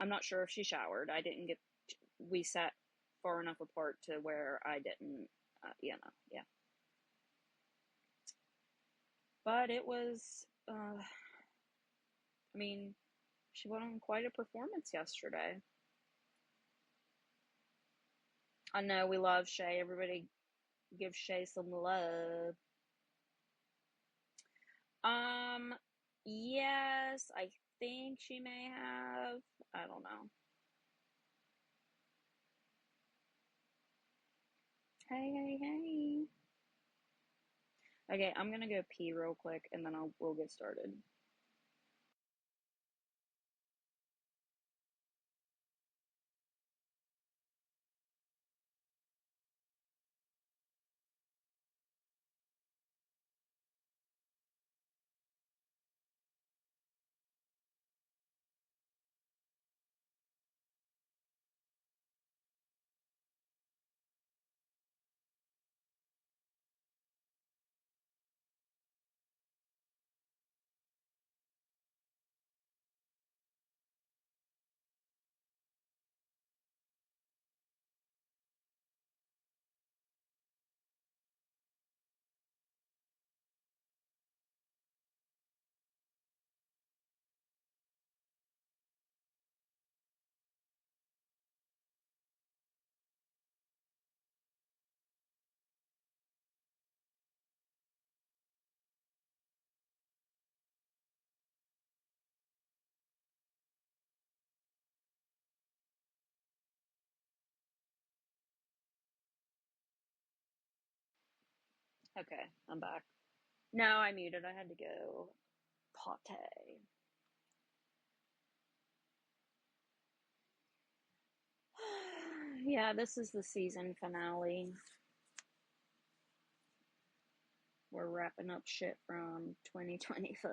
I'm not sure if she showered. I didn't get, we sat far enough apart to where I didn't, yeah. But it was, I mean, she put on quite a performance yesterday. I know we love Shay. Everybody give Shay some love. Um, yes, I think she may have. I don't know. Hey, hey, hey. Okay, I'm gonna go pee real quick and then we'll get started. Okay, I'm back. No, I muted. I had to go potty. Yeah, this is the season finale. We're wrapping up shit from 2024.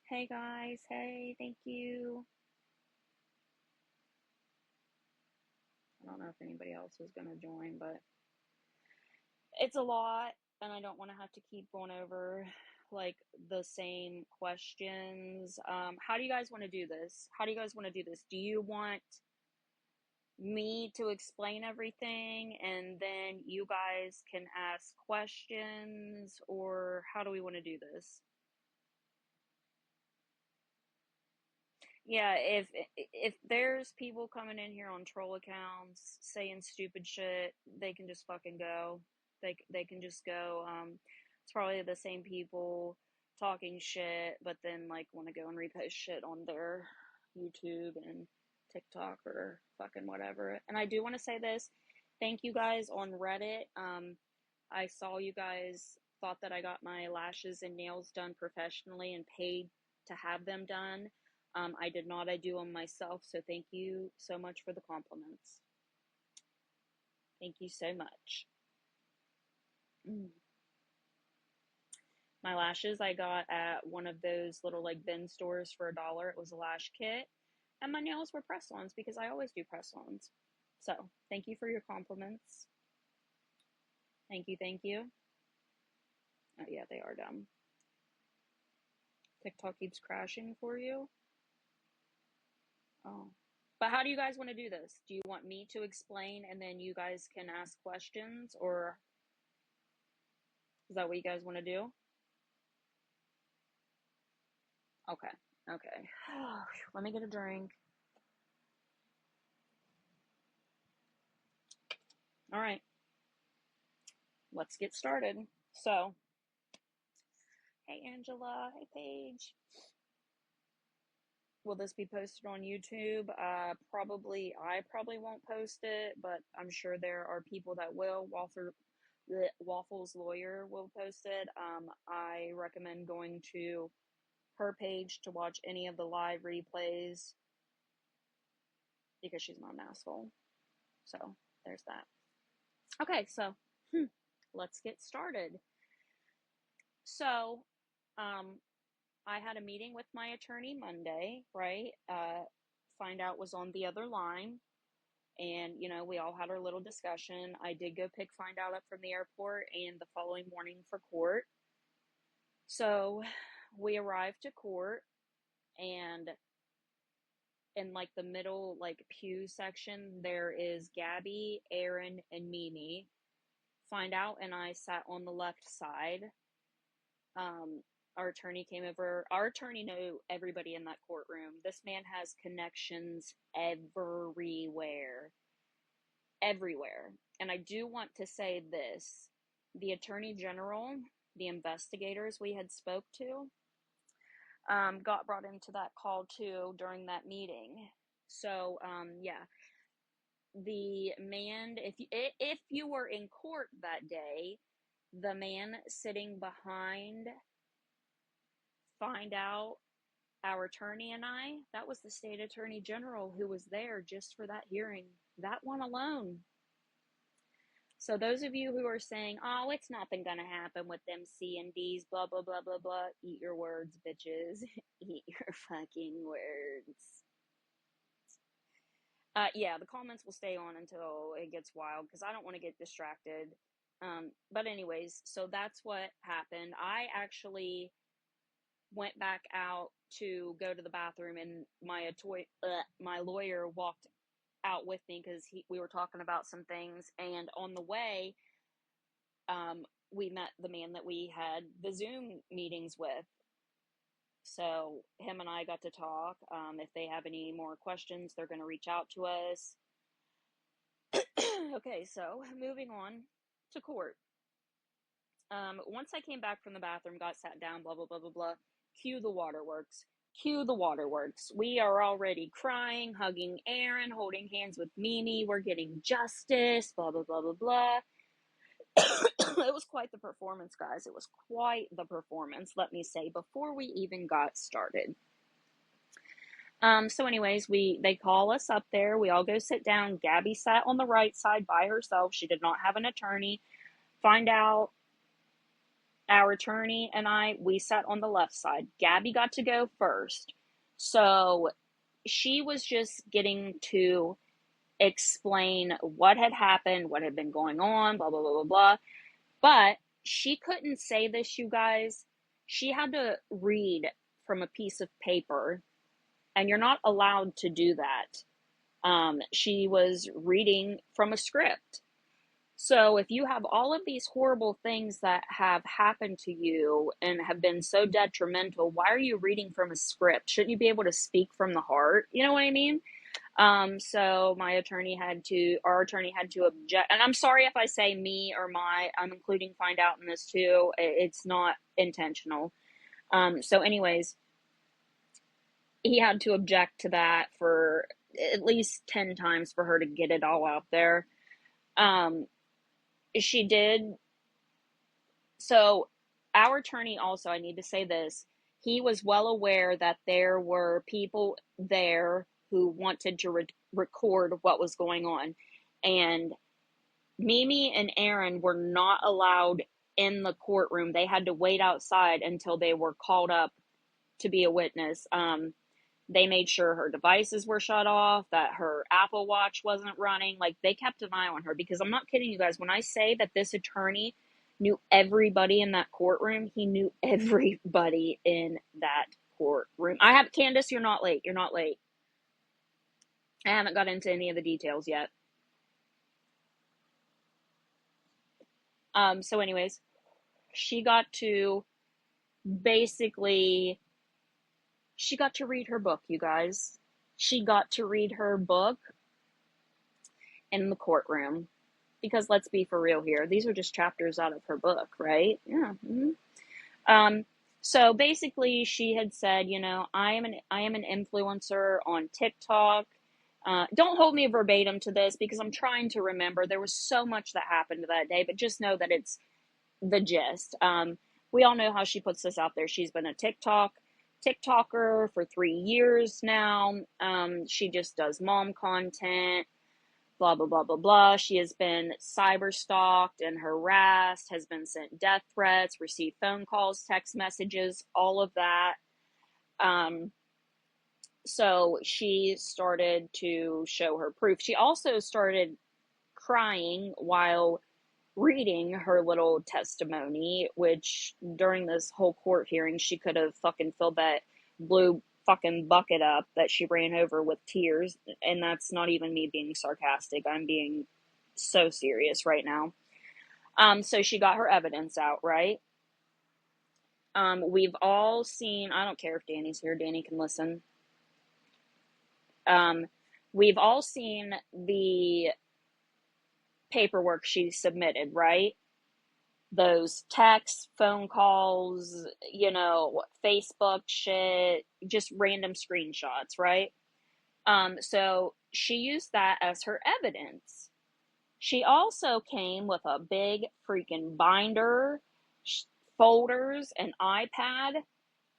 Hey guys, hey, thank you. I don't know if anybody else is gonna join, but it's a lot, and I don't want to have to keep going over like the same questions. How do you guys want to do this? How do you guys want to do this? Do you want me to explain everything and then you guys can ask questions, or how do we want to do this? Yeah, if there's people coming in here on troll accounts saying stupid shit, they can just fucking go. They can just go. It's probably the same people talking shit, but then like want to go and repost shit on their YouTube and TikTok or fucking whatever. And I do want to say this. Thank you guys on Reddit. I saw you guys thought that I got my lashes and nails done professionally and paid to have them done. I did not. I do them myself. So thank you so much for the compliments. Thank you so much. Mm. My lashes I got at one of those little like bin stores for $1. It was a lash kit. And my nails were press-ons because I always do press-ons. So thank you for your compliments. Thank you, thank you. Oh yeah, they are dumb. TikTok keeps crashing for you. Oh. But how do you guys want to do this? Do you want me to explain and then you guys can ask questions, or is that what you guys want to do? Okay. Okay. Let me get a drink. All right. Let's get started. So, hey Angela, hey Paige. Will this be posted on YouTube? Probably. I probably won't post it, but I'm sure there are people that will. Waffles lawyer will post it. I recommend going to her page to watch any of the live replays because she's not an asshole. So there's that. Okay, so let's get started. So, I had a meeting with my attorney Monday, right? Find Out was on the other line. And, we all had our little discussion. I did go pick Find Out up from the airport and the following morning for court. So we arrived to court, and in like the middle like pew section there is Gabi, Aaron, and Mimi. Find out, and I sat on the left side. Um, our attorney came over. Our attorney knew everybody in that courtroom. This man has connections everywhere, everywhere. And I do want to say this: the attorney general, the investigators we had spoke to, got brought into that call too during that meeting. So yeah, the man, if you were in court that day, the man sitting behind Find Out, our attorney, and I, that was the state attorney general who was there just for that hearing, that one alone. So those of you who are saying, oh, it's nothing gonna happen with them C and Ds, blah blah blah blah blah, eat your words, bitches. Eat your fucking words. Yeah, the comments will stay on until it gets wild because I don't want to get distracted. But anyways, so that's what happened. I actually went back out to go to the bathroom, and my lawyer walked out with me because we were talking about some things. And on the way, we met the man that we had the Zoom meetings with. So him and I got to talk. If they have any more questions, they're going to reach out to us. Okay, so moving on to court. Once I came back from the bathroom, got sat down, blah, blah, blah, blah, blah, cue the waterworks. Cue the waterworks. We are already crying, hugging Aaron, holding hands with Mimi. We're getting justice, blah, blah, blah, blah, blah. It was quite the performance, guys. It was quite the performance, let me say, before we even got started. So anyways, they call us up there. We all go sit down. Gabi sat on the right side by herself. She did not have an attorney. Find Out, our attorney, and we sat on the left side. Gabi got to go first. So she was just getting to explain what had happened, what had been going on, blah, blah, blah, blah, blah. But she couldn't say this, you guys. She had to read from a piece of paper, and you're not allowed to do that. She was reading from a script. So if you have all of these horrible things that have happened to you and have been so detrimental, why are you reading from a script? Shouldn't you be able to speak from the heart? You know what I mean? So our attorney had to object. And I'm sorry if I say me or I'm including Find Out in this too. It's not intentional. So anyways, he had to object to that for at least 10 times for her to get it all out there. She did. So our attorney also, I need to say this, he was well aware that there were people there who wanted to record what was going on. And Mimi and Aaron were not allowed in the courtroom. They had to wait outside until they were called up to be a witness. They made sure her devices were shut off, that her Apple Watch wasn't running. Like, they kept an eye on her, because I'm not kidding you guys. When I say that this attorney knew everybody in that courtroom, he knew everybody in that courtroom. Candace, you're not late. You're not late. I haven't got into any of the details yet. So anyways, she got to read her book, you guys. She got to read her book in the courtroom. Because let's be for real here. These are just chapters out of her book, right? Yeah. Mm-hmm. So basically she had said, I am an influencer on TikTok. Don't hold me verbatim to this because I'm trying to remember. There was so much that happened that day, but just know that it's the gist. We all know how she puts this out there. She's been a TikToker for 3 years now. She just does mom content, blah, blah, blah, blah, blah. She has been cyber stalked and harassed, has been sent death threats, received phone calls, text messages, all of that. So she started to show her proof. She also started crying while reading her little testimony, which during this whole court hearing, she could have fucking filled that blue fucking bucket up that she ran over with tears. And that's not even me being sarcastic. I'm being so serious right now. So she got her evidence out, right? We've all seen, I don't care if Danny's here, Danny can listen. We've all seen the paperwork she submitted, right? Those texts, phone calls, Facebook shit, just random screenshots, right? So she used that as her evidence. She also came with a big freaking binder, folders, an iPad.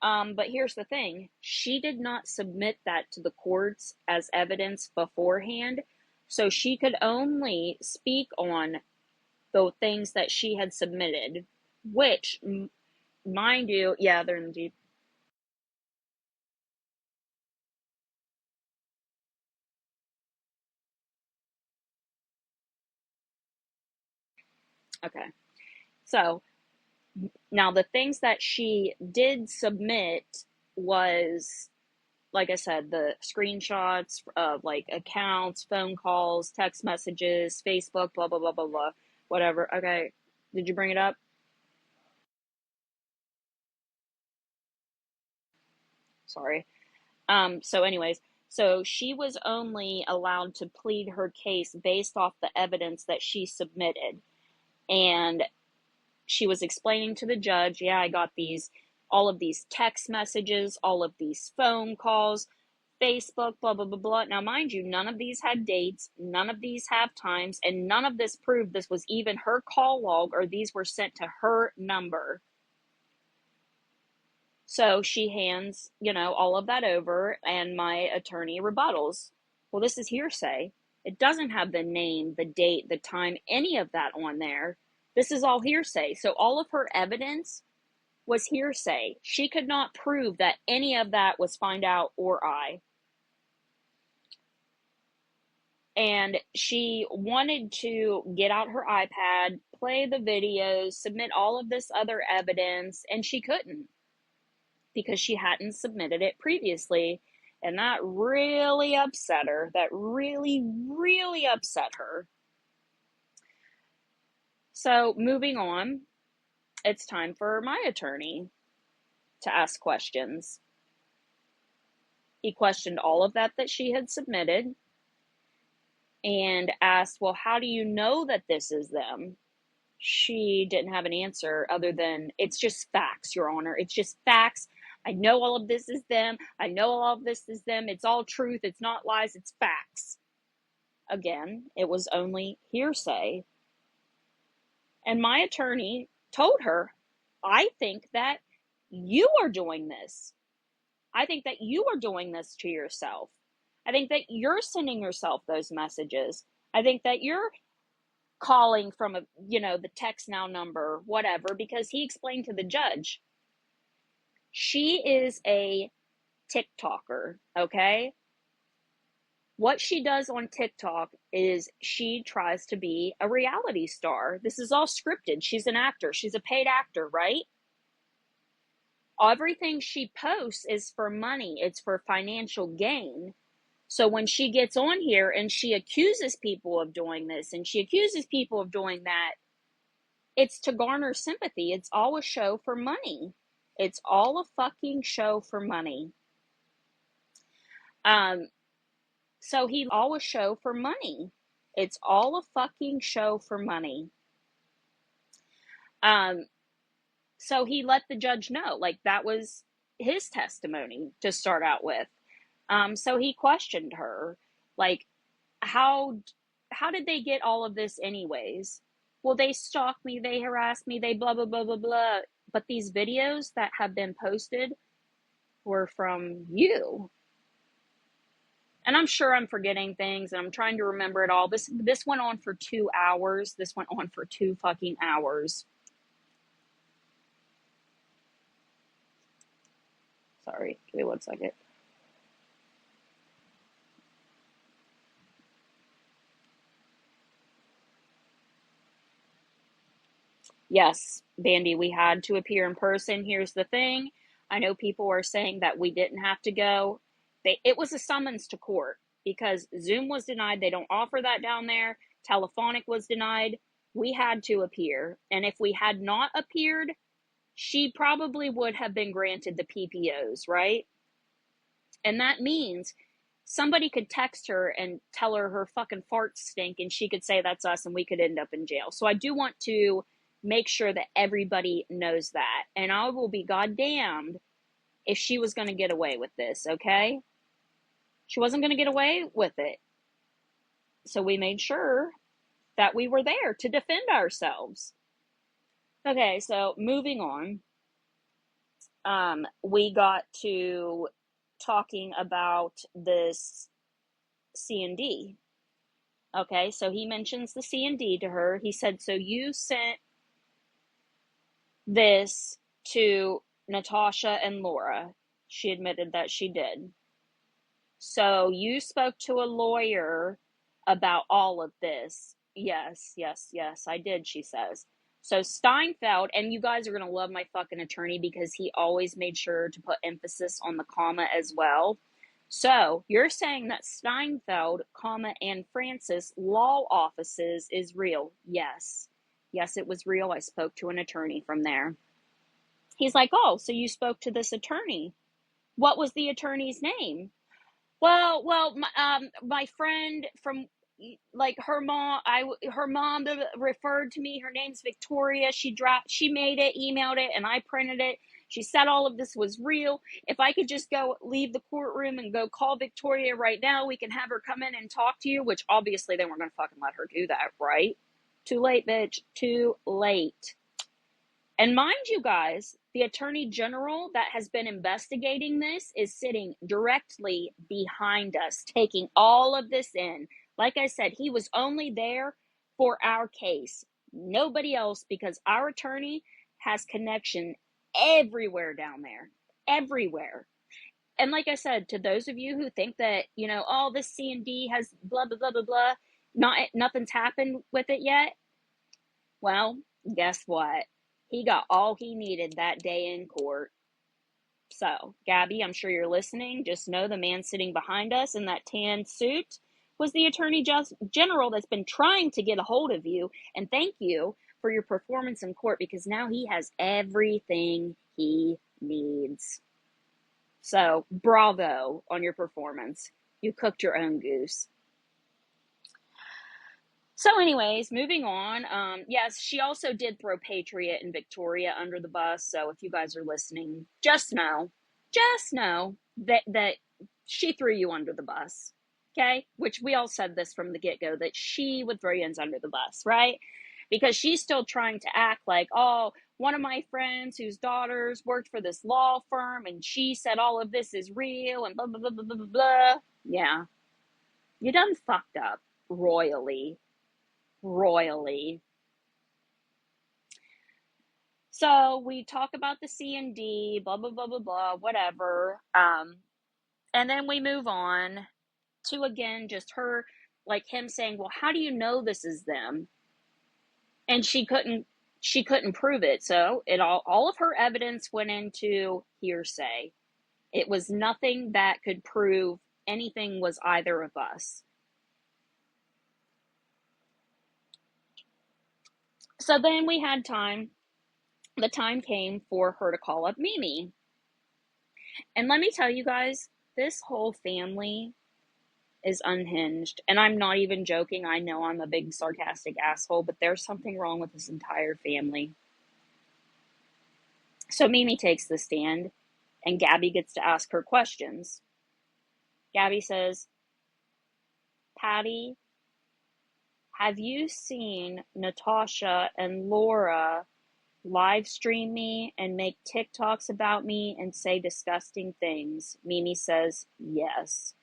But here's the thing. She did not submit that to the courts as evidence beforehand. So she could only speak on the things that she had submitted, which, mind you, yeah, they're in the Jeep. Okay. So now the things that she did submit was, like I said, the screenshots of like accounts, phone calls, text messages, Facebook, blah, blah, blah, blah, blah, whatever. Okay. Did you bring it up? Sorry. So anyways, so she was only allowed to plead her case based off the evidence that she submitted. And she was explaining to the judge, yeah, I got all of these text messages, all of these phone calls, Facebook, blah, blah, blah, blah. Now, mind you, none of these had dates, none of these have times, and none of this proved this was even her call log or these were sent to her number. So she hands, all of that over, and my attorney rebuttals. Well, this is hearsay. It doesn't have the name, the date, the time, any of that on there. This is all hearsay. So all of her evidence was hearsay. She could not prove that any of that was find out or I. And she wanted to get out her iPad, play the videos, submit all of this other evidence, and she couldn't because she hadn't submitted it previously. And that really upset her. That really, really upset her. So, moving on, it's time for my attorney to ask questions. He questioned all of that she had submitted and asked, well, how do you know that this is them? She didn't have an answer other than, it's just facts, Your Honor. It's just facts. I know all of this is them. I know all of this is them. It's all truth. It's not lies. It's facts. Again, it was only hearsay. And my attorney told her, I think that you are doing this. I think that you are doing this to yourself. I think that you're sending yourself those messages. I think that you're calling from the text now number, whatever, because he explained to the judge, she is a TikToker, okay? What she does on TikTok is she tries to be a reality star. This is all scripted. She's an actor. She's a paid actor, right? Everything she posts is for money. It's for financial gain. So when she gets on here and she accuses people of doing this and she accuses people of doing that, it's to garner sympathy. It's all a show for money. It's all a fucking show for money. So he all a show for money. It's all a fucking show for money. So he let the judge know, like that was his testimony to start out with. So he questioned her, like, how did they get all of this anyways? Well, they stalked me, they harassed me, they blah, blah, blah, blah, blah. But these videos that have been posted were from you. And I'm sure I'm forgetting things and I'm trying to remember it all. This went on for 2 hours. This went on for 2 fucking hours. Sorry, give me 1 second. Yes, Bandy, we had to appear in person. Here's the thing. I know people are saying that we didn't have to go. It was a summons to court because Zoom was denied. They don't offer that down there. Telephonic was denied. We had to appear. And if we had not appeared, she probably would have been granted the PPOs, right? And that means somebody could text her and tell her her fucking farts stink and she could say that's us and we could end up in jail. So I do want to make sure that everybody knows that. And I will be goddamned if she was going to get away with this, okay? She wasn't going to get away with it. So we made sure that we were there to defend ourselves. Okay, so moving on. We got to talking about this C&D. Okay, so he mentions the C&D to her. He said, so you sent this to Natasha and Laura. She admitted that she did. So you spoke to a lawyer about all of this. Yes, yes, yes, I did, she says. So Steinfeld, and you guys are going to love my fucking attorney because he always made sure to put emphasis on the comma as well. So you're saying that Steinfeld, comma, and Francis law offices is real? Yes. Yes, it was real. I spoke to an attorney from there. He's like, oh, so you spoke to this attorney. What was the attorney's name? Well, my friend from like her mom referred to me. Her name's Victoria. She made it, emailed it, and I printed it. She said all of this was real. If I could just go leave the courtroom and go call Victoria right now, we can have her come in and talk to you, which obviously they weren't going to fucking let her do that, right? Too late, bitch. Too late. And mind you guys, the attorney general that has been investigating this is sitting directly behind us, taking all of this in. Like I said, he was only there for our case, nobody else, because our attorney has connection everywhere down there, everywhere. And like I said, to those of you who think that, oh, this C&D has blah, blah, blah, blah, blah, nothing's happened with it yet. Well, guess what? He got all he needed that day in court. So, Gabi, I'm sure you're listening. Just know the man sitting behind us in that tan suit was the Attorney General that's been trying to get a hold of you. And thank you for your performance in court because now he has everything he needs. So, bravo on your performance. You cooked your own goose. So anyways, moving on. Yes, she also did throw Patriot and Victoria under the bus. So if you guys are listening, just know that she threw you under the bus. Okay? Which we all said this from the get-go, that she would throw you under the bus, right? Because she's still trying to act like, oh, one of my friends whose daughters worked for this law firm and she said all of this is real and blah, blah, blah, blah, blah, blah. Yeah. You done fucked up royally. So we talk about the C&D, blah, blah, blah, blah, blah, whatever. And then we move on to, again, just her, like him saying, well, how do you know this is them? And she couldn't prove it. So all of her evidence went into hearsay. It was nothing that could prove anything was either of us. So then we had time. The time came for her to call up Mimi. And let me tell you guys, this whole family is unhinged. And I'm not even joking. I know I'm a big sarcastic asshole, but there's something wrong with this entire family. So Mimi takes the stand, and Gabi gets to ask her questions. Gabi says, Patty, have you seen Natasha and Laura live stream me and make TikToks about me and say disgusting things? Mimi says, yes.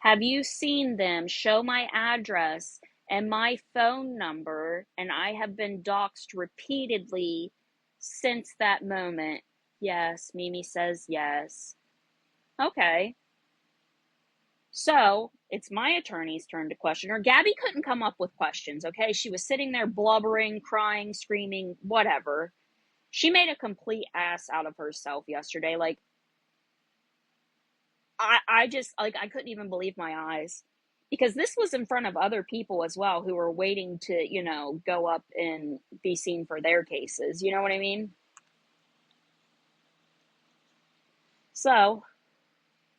Have you seen them show my address and my phone number, and I have been doxxed repeatedly since that moment? Yes, Mimi says yes. Okay. So it's my attorney's turn to question her. Gabi couldn't come up with questions, okay? She was sitting there blubbering, crying, screaming, whatever. She made a complete ass out of herself yesterday. Like, I just, like, I couldn't even believe my eyes. Because this was in front of other people as well who were waiting to, go up and be seen for their cases. You know what I mean? So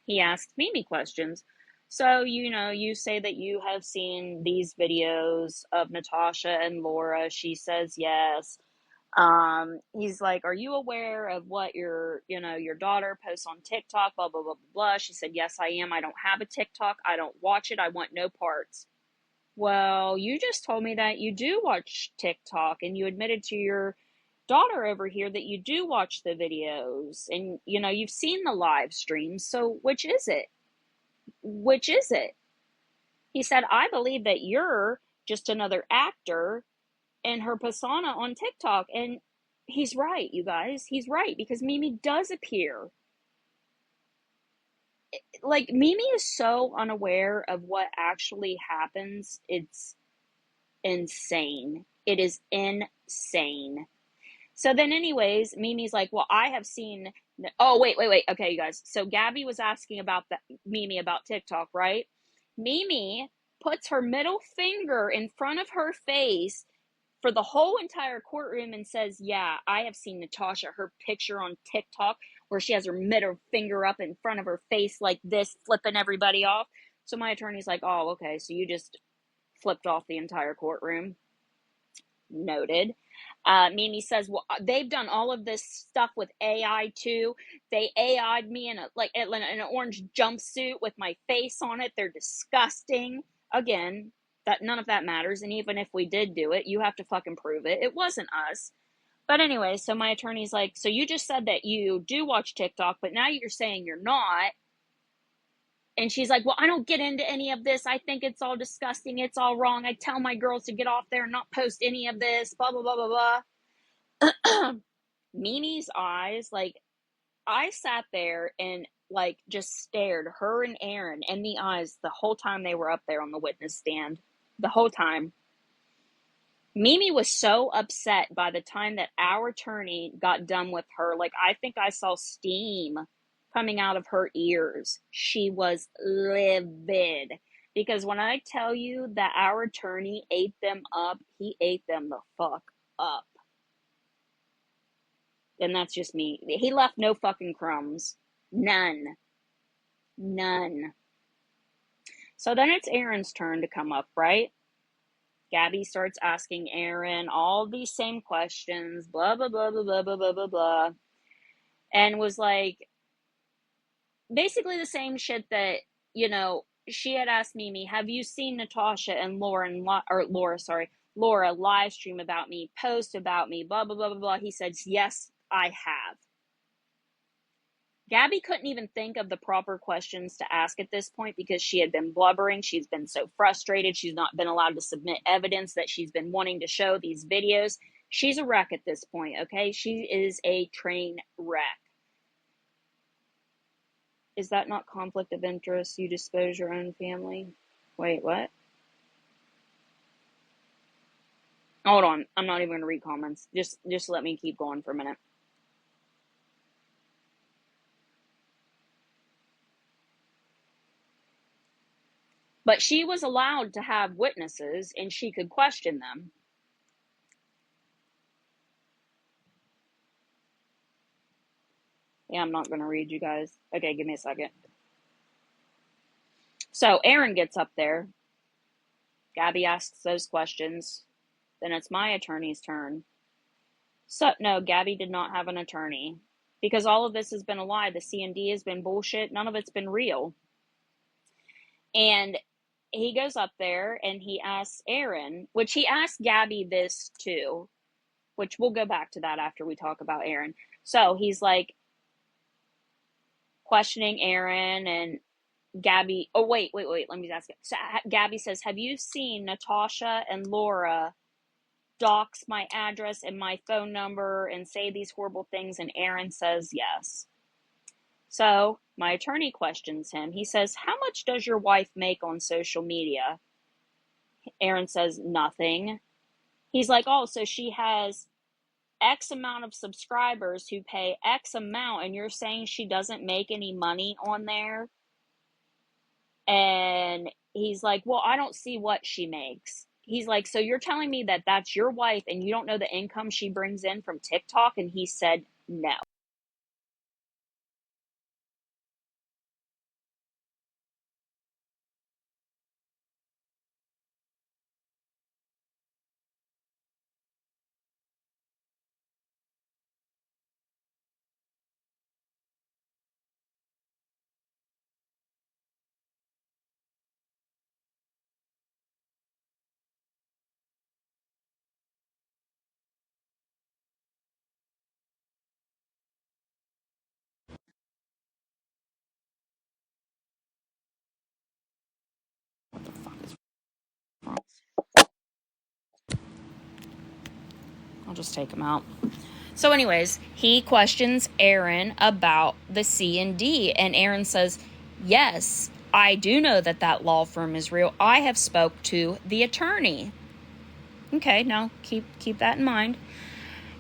he asked Mimi questions. So, you say that you have seen these videos of Natasha and Laura. She says yes. He's like, are you aware of what your daughter posts on TikTok, blah, blah, blah, blah, blah. She said, yes, I am. I don't have a TikTok. I don't watch it. I want no parts. Well, you just told me that you do watch TikTok and you admitted to your daughter over here that you do watch the videos and, you've seen the live streams. So which is it? Which is it? He said, I believe that you're just another actor in her persona on TikTok. And he's right, you guys. He's right because Mimi does appear. Like, Mimi is so unaware of what actually happens. It's insane. It is insane. So then, anyways, Mimi's like, well, I have seen. Oh, wait. Okay, you guys. So Gabi was asking about Mimi about TikTok, right? Mimi puts her middle finger in front of her face for the whole entire courtroom and says, yeah, I have seen Natasha, her picture on TikTok, where she has her middle finger up in front of her face like this, flipping everybody off. So my attorney's like, oh, okay, so you just flipped off the entire courtroom. Noted. Mimi says, well, they've done all of this stuff with AI too. They AI'd me in an orange jumpsuit with my face on it. They're disgusting. Again, that none of that matters. And even if we did do it, you have to fucking prove it. It wasn't us. But anyway, so my attorney's like, so you just said that you do watch TikTok, but now you're saying you're not. And she's like, well, I don't get into any of this. I think it's all disgusting. It's all wrong. I tell my girls to get off there and not post any of this, blah, blah, blah, blah, blah. Mimi's eyes, like, I sat there and, like, just stared her and Aaron in the eyes the whole time they were up there on the witness stand. The whole time. Mimi was so upset by the time that our attorney got done with her. Like, I think I saw steam coming out of her ears. She was livid. Because when I tell you that our attorney ate them up, he ate them the fuck up. And that's just me. He left no fucking crumbs. None. None. So then it's Aaron's turn to come up, right? Gabi starts asking Aaron all these same questions, blah, blah, blah, blah, blah, blah, blah, blah, blah. And was like, basically the same shit that, she had asked Mimi, have you seen Natasha and Laura live stream about me, post about me, blah, blah, blah, blah, blah. He said, yes, I have. Gabi couldn't even think of the proper questions to ask at this point because she had been blubbering. She's been so frustrated. She's not been allowed to submit evidence that she's been wanting to show these videos. She's a wreck at this point, okay? She is a train wreck. Is that not conflict of interest? You dispose your own family? Wait, what? Hold on. I'm not even going to read comments. Just let me keep going for a minute. But she was allowed to have witnesses and she could question them. Yeah, I'm not going to read you guys. Okay, give me a second. So Aaron gets up there. Gabi asks those questions. Then it's my attorney's turn. So, no, Gabi did not have an attorney. Because all of this has been a lie. The C&D has been bullshit. None of it's been real. And he goes up there and he asks Aaron, which he asked Gabi this too, which we'll go back to that after we talk about Aaron. So he's like questioning Aaron and Gabi. Oh, wait. Let me ask it. So Gabi says, have you seen Natasha and Laura dox my address and my phone number and say these horrible things? And Aaron says yes. So my attorney questions him. He says, "How much does your wife make on social media?" Aaron says, "Nothing." He's like, "Oh, so she has X amount of subscribers who pay X amount, and you're saying she doesn't make any money on there?" And he's like, "Well, I don't see what she makes." He's like, "So you're telling me that that's your wife and you don't know the income she brings in from TikTok?" And he said, "No." What the fuck is wrong? I'll just take him out. So anyways, he questions Aaron about the C&D, and Aaron says, "Yes, I do know that that law firm is real. I have spoke to the attorney." Okay, now keep that in mind.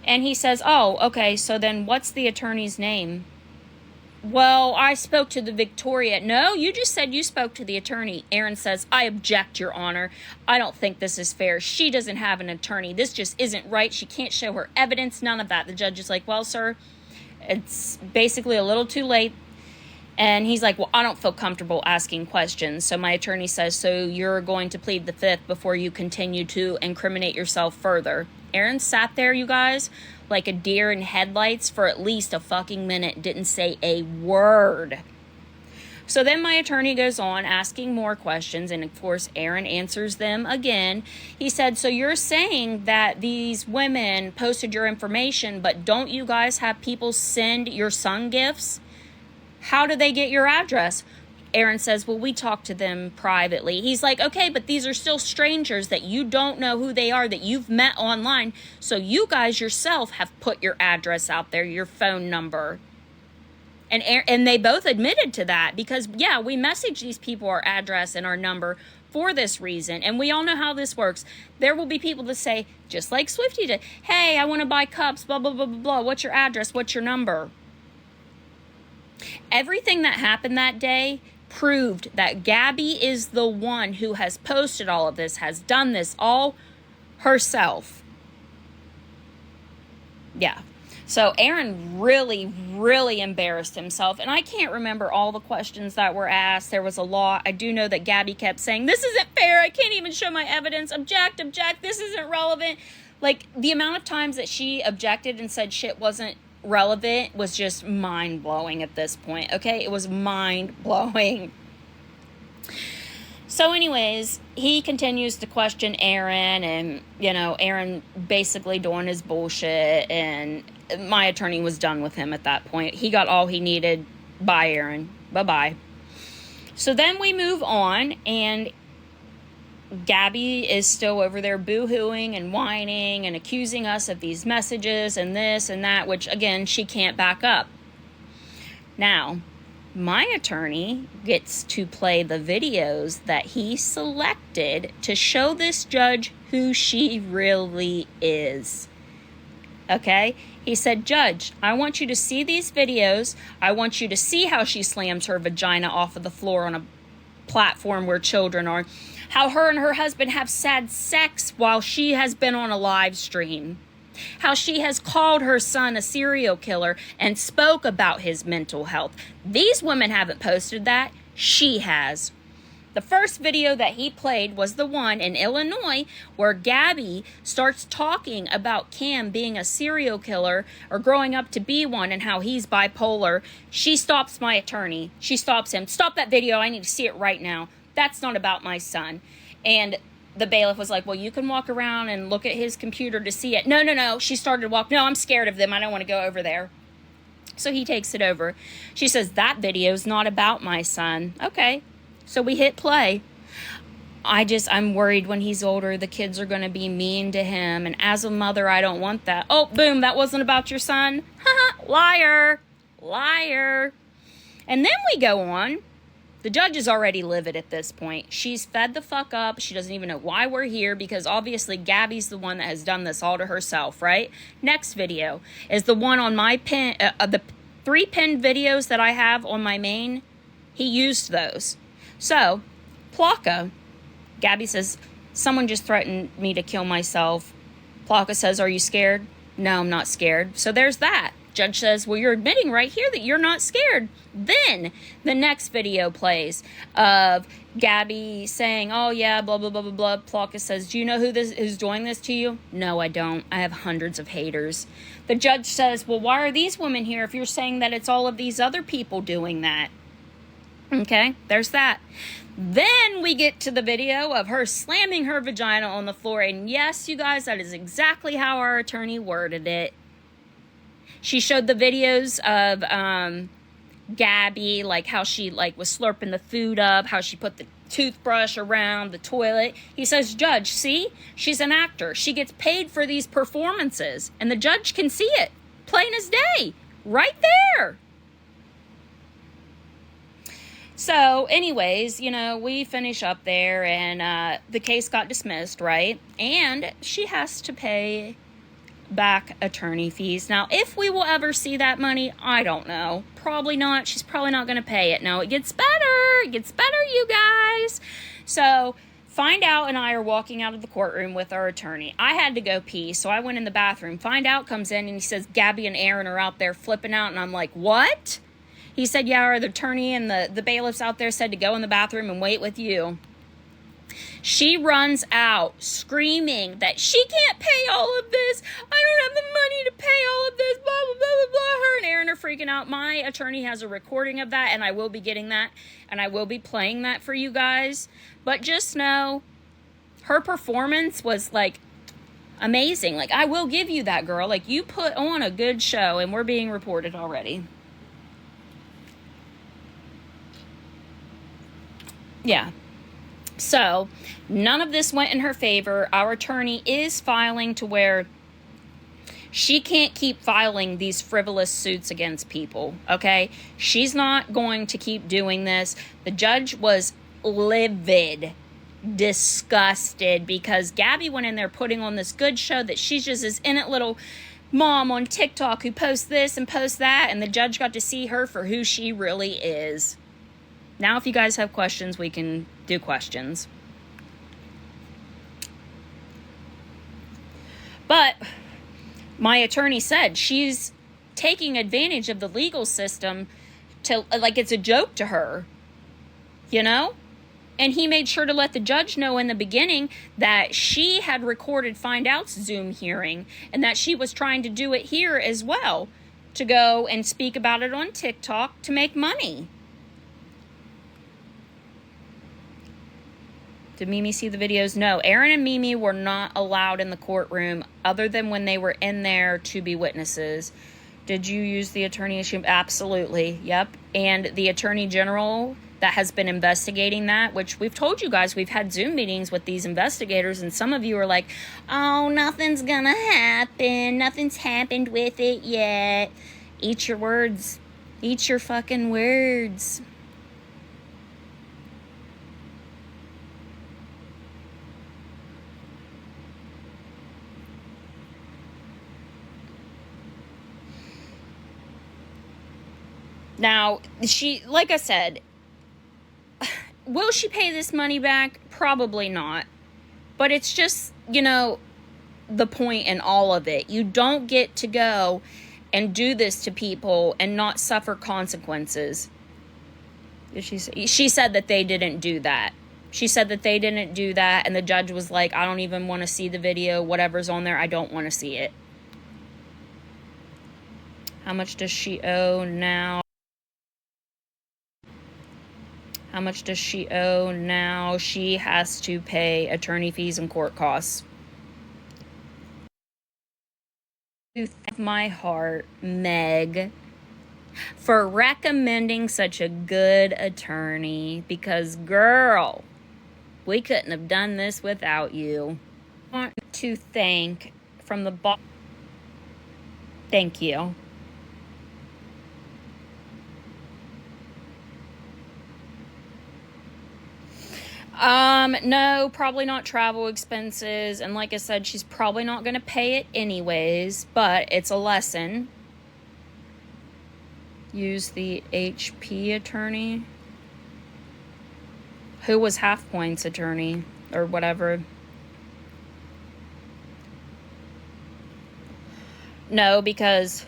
And he says, "Oh, okay, so then what's the attorney's name?" "Well, I spoke to the Victoria." "No, you just said you spoke to the attorney." Aaron says, "I object, Your Honor. I don't think this is fair. She doesn't have an attorney. This just isn't right. She can't show her evidence, none of that." The judge is like, "Well, sir, it's basically a little too late." And he's like, "Well, I don't feel comfortable asking questions." So my attorney says, "So you're going to plead the fifth before you continue to incriminate yourself further." Aaron sat there, you guys, like a deer in headlights for at least a fucking minute, didn't say a word. So then my attorney goes on asking more questions, and of course Aaron answers them again. He said, "So you're saying that these women posted your information, but don't you guys have people send your son gifts? How do they get your address?" Aaron says, "Well, we talked to them privately." He's like, "Okay, but these are still strangers that you don't know who they are, that you've met online. So you guys yourself have put your address out there, your phone number." And they both admitted to that because, yeah, we message these people our address and our number for this reason. And we all know how this works. There will be people that say, just like Swifty did, "Hey, I want to buy cups, blah, blah, blah, blah, blah. What's your address? What's your number?" Everything that happened that day proved that Gabi is the one who has posted all of this, has done this all herself. Yeah. So Aaron really, really embarrassed himself. And I can't remember all the questions that were asked. There was a lot. I do know that Gabi kept saying, "This isn't fair. I can't even show my evidence. Object, object. This isn't relevant." Like, the amount of times that she objected and said shit wasn't relevant was just mind-blowing at this point. Okay? It was mind-blowing. So anyways, he continues to question Aaron, and, Aaron basically doing his bullshit, and my attorney was done with him at that point. He got all he needed. Bye, Aaron. Bye-bye. So then we move on, and Gabi is still over there boo-hooing and whining and accusing us of these messages and this and that, which, again, she can't back up. Now, my attorney gets to play the videos that he selected to show this judge who she really is. Okay? He said, "Judge, I want you to see these videos. I want you to see how she slams her vagina off of the floor on a platform where children are. How her and her husband have sad sex while she has been on a live stream. How she has called her son a serial killer and spoke about his mental health. These women haven't posted that. She has." The first video that he played was the one in Illinois where Gabi starts talking about Cam being a serial killer or growing up to be one and how he's bipolar. She stops my attorney. She stops him. "Stop that video. I need to see it right now. That's not about my son." And the bailiff was like, "Well, you can walk around and look at his computer to see it." No. She started to walk. "No, I'm scared of them. I don't want to go over there." So he takes it over. She says, "That video's not about my son." Okay. So we hit play. I'm worried when he's older, the kids are going to be mean to him. And as a mother, I don't want that. Oh, boom, that wasn't about your son? Liar. Liar. And then we go on. The judge is already livid at this point. She's fed the fuck up. She doesn't even know why we're here because obviously Gabi's the one that has done this all to herself, right? Next video is the one on my pin, the 3 pinned videos that I have on my main. He used those. So, Plaka, Gabi says, someone just threatened me to kill myself. Plaka says, are you scared? No, I'm not scared. So there's that. Judge says, well, you're admitting right here that you're not scared. Then the next video plays of Gabi saying, oh, yeah, blah, blah, blah, blah, blah. Plaka says, do you know who's doing this to you? No, I don't. I have hundreds of haters. The judge says, well, why are these women here if you're saying that it's all of these other people doing that? Okay, there's that. Then we get to the video of her slamming her vagina on the floor. And yes, you guys, that is exactly how our attorney worded it. She showed the videos of Gabi, like how she was slurping the food up, how she put the toothbrush around the toilet. He says, judge, see, she's an actor. She gets paid for these performances. And the judge can see it, plain as day, right there. So anyways, we finish up there and the case got dismissed, right? And she has to pay back attorney fees. Now, if we will ever see that money, I don't know. Probably not. She's probably not going to pay it. No, it gets better. It gets better, you guys. So, Find Out and I are walking out of the courtroom with our attorney. I had to go pee, so I went in the bathroom. Find Out comes in and he says, Gabi and Aaron are out there flipping out. And I'm like, what? He said, yeah, our attorney and the bailiffs out there said to go in the bathroom and wait with you. She runs out screaming that she can't pay all of this. I don't have the money to pay all of this, blah, blah, blah, blah, blah. Her and Aaron are freaking out. My attorney has a recording of that, and I will be getting that, and I will be playing that for you guys. But just know, her performance was, amazing. I will give you that, girl. You put on a good show, and we're being reported already. Yeah. So, none of this went in her favor. Our attorney is filing to where she can't keep filing these frivolous suits against people, okay? She's not going to keep doing this. The judge was livid, disgusted, because Gabi went in there putting on this good show that she's just this innocent little mom on TikTok who posts this and posts that, and the judge got to see her for who she really is. Now, if you guys have questions, we can do questions. But my attorney said she's taking advantage of the legal system to, it's a joke to her, And he made sure to let the judge know in the beginning that she had recorded Find Out's Zoom hearing and that she was trying to do it here as well, to go and speak about it on TikTok to make money. Did Mimi see the videos? No, Aaron and Mimi were not allowed in the courtroom other than when they were in there to be witnesses. Did you use the attorney? Absolutely. Yep. And the attorney general that has been investigating that, which we've told you guys, we've had Zoom meetings with these investigators, and some of you are like, oh, nothing's gonna happen. Nothing's happened with it yet. Eat your words. Eat your fucking words. Now, like I said, will she pay this money back? Probably not. But it's just, the point in all of it. You don't get to go and do this to people and not suffer consequences. She said that they didn't do that. She said that they didn't do that, and the judge was like, I don't even want to see the video. Whatever's on there, I don't want to see it. How much does she owe now? How much does she owe now? She has to pay attorney fees and court costs. Thank my heart, Meg, for recommending such a good attorney, because, girl, we couldn't have done this without you. I want to thank from the bottom. Thank you. No, probably not travel expenses. And like I said, she's probably not going to pay it anyways, but it's a lesson. Use the HP attorney. Who was Half Point's attorney or whatever? No, because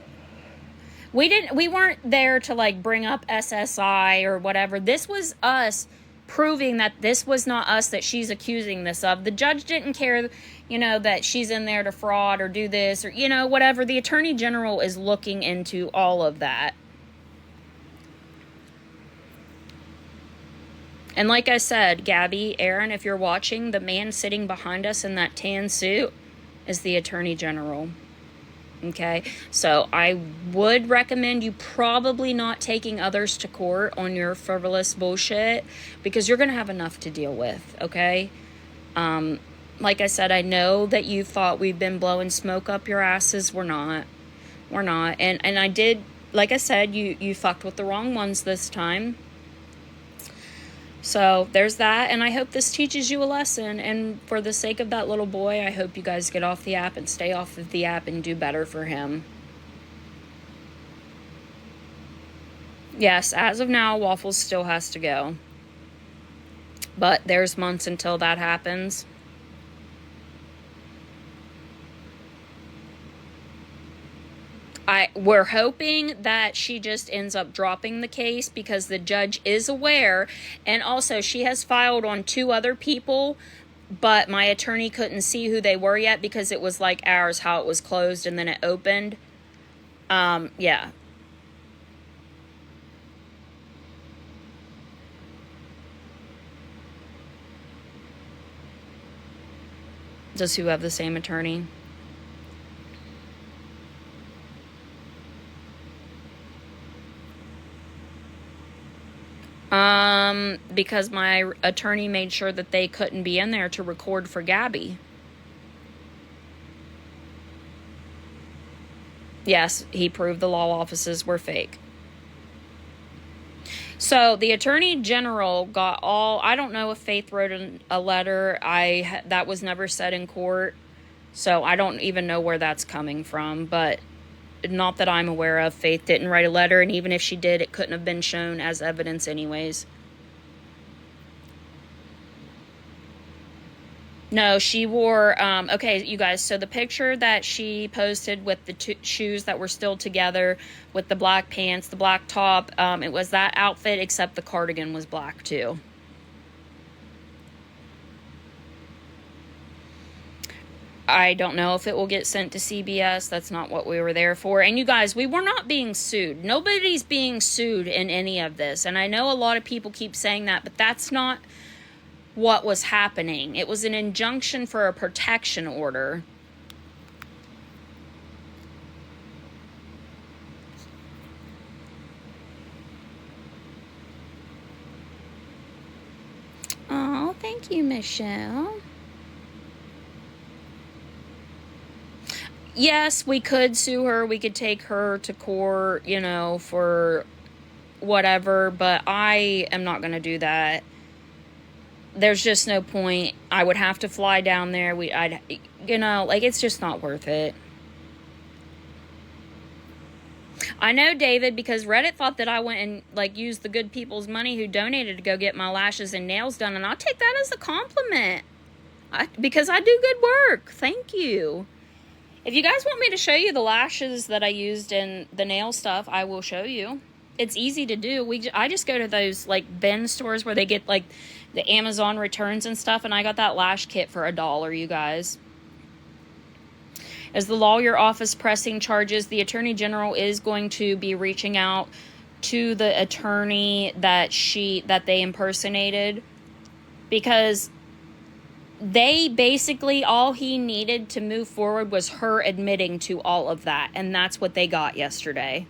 we weren't there to like bring up SSI or whatever. This was us proving that this was not us that she's accusing this of. The judge didn't care, that she's in there to fraud or do this or, whatever. The attorney general is looking into all of that. And like I said, Gabi, Aaron, if you're watching, the man sitting behind us in that tan suit is the attorney general. Okay, so I would recommend you probably not taking others to court on your frivolous bullshit because you're going to have enough to deal with, okay? Like I said, I know that you thought we've been blowing smoke up your asses. We're not. And I did, like I said, you fucked with the wrong ones this time. So there's that, and I hope this teaches you a lesson, and for the sake of that little boy, I hope you guys get off the app and stay off of the app and do better for him. Yes, as of now, Waffles still has to go. But there's months until that happens. We're hoping that she just ends up dropping the case because the judge is aware. And also, she has filed on 2 other people, but my attorney couldn't see who they were yet because it was like ours, how it was closed and then it opened. Yeah. Does who have the same attorney? Because my attorney made sure that they couldn't be in there to record for Gabi. Yes, he proved the law offices were fake. So the attorney general got I don't know if Faith wrote a letter. That was never said in court. So I don't even know where that's coming from, but not that I'm aware of. Faith didn't write a letter, and even if she did, it couldn't have been shown as evidence anyways. No, she wore, okay, you guys, so the picture that she posted with the shoes that were still together, with the black pants, the black top, it was that outfit, except the cardigan was black too. I don't know if it will get sent to CBS. That's not what we were there for. And you guys, we were not being sued. Nobody's being sued in any of this. And I know a lot of people keep saying that, but that's not what was happening. It was an injunction for a protection order. Oh, thank you, Michelle. Yes, we could sue her. We could take her to court, for whatever, but I am not going to do that. There's just no point. I would have to fly down there. It's just not worth it. I know, David, because Reddit thought that I went and used the good people's money who donated to go get my lashes and nails done, and I'll take that as a compliment. Because I do good work. Thank you. If you guys want me to show you the lashes that I used in the nail stuff, I will show you. It's easy to do. I just go to those bin stores where they get the Amazon returns and stuff, and I got that lash kit for $1, you guys. As the lawyer office pressing charges, the attorney general is going to be reaching out to the attorney that they impersonated, because they basically, all he needed to move forward was her admitting to all of that, and that's what they got yesterday.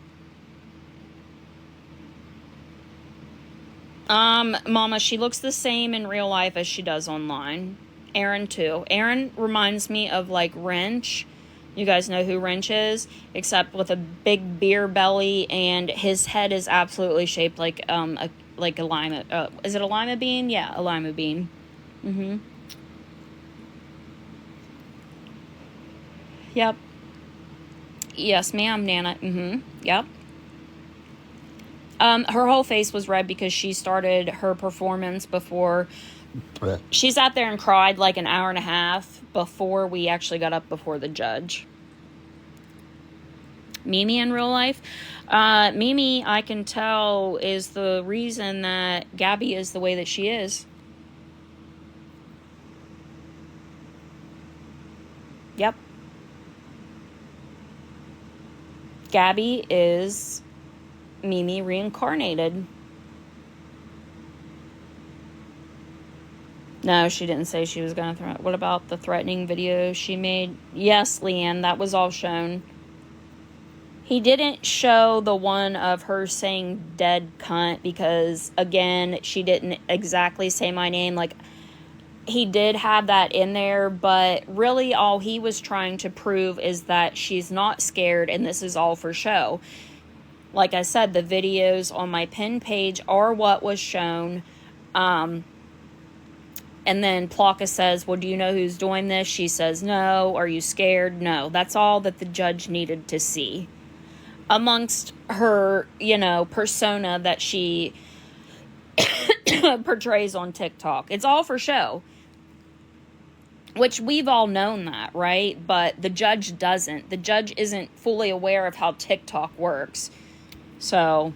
Mama, she looks the same in real life as she does online. Aaron too. Aaron reminds me of Wrench. You guys know who Wrench is, except with a big beer belly, and his head is absolutely shaped like a lima. Is it a lima bean? Yeah, a lima bean. Mm-hmm. Yep. Yes, ma'am, Nana. Mm-hmm. Yep. Her whole face was red because she started her performance before. She sat there and cried like an hour and a half before we actually got up before the judge. Mimi in real life? Mimi, I can tell, is the reason that Gabi is the way that she is. Yep. Gabi is Mimi reincarnated. No, she didn't say she was going to threaten. What about the threatening video she made? Yes, Leanne, that was all shown. He didn't show the one of her saying dead cunt because, again, she didn't exactly say my name. Like, he did have that in there, but really all he was trying to prove is that she's not scared and this is all for show. Like I said, the videos on my pin page are what was shown. And then Plaka says, well, do you know who's doing this? She says, no. Are you scared? No. That's all that the judge needed to see. Amongst her, persona that she portrays on TikTok. It's all for show. Which we've all known that, right? But the judge doesn't. The judge isn't fully aware of how TikTok works. So,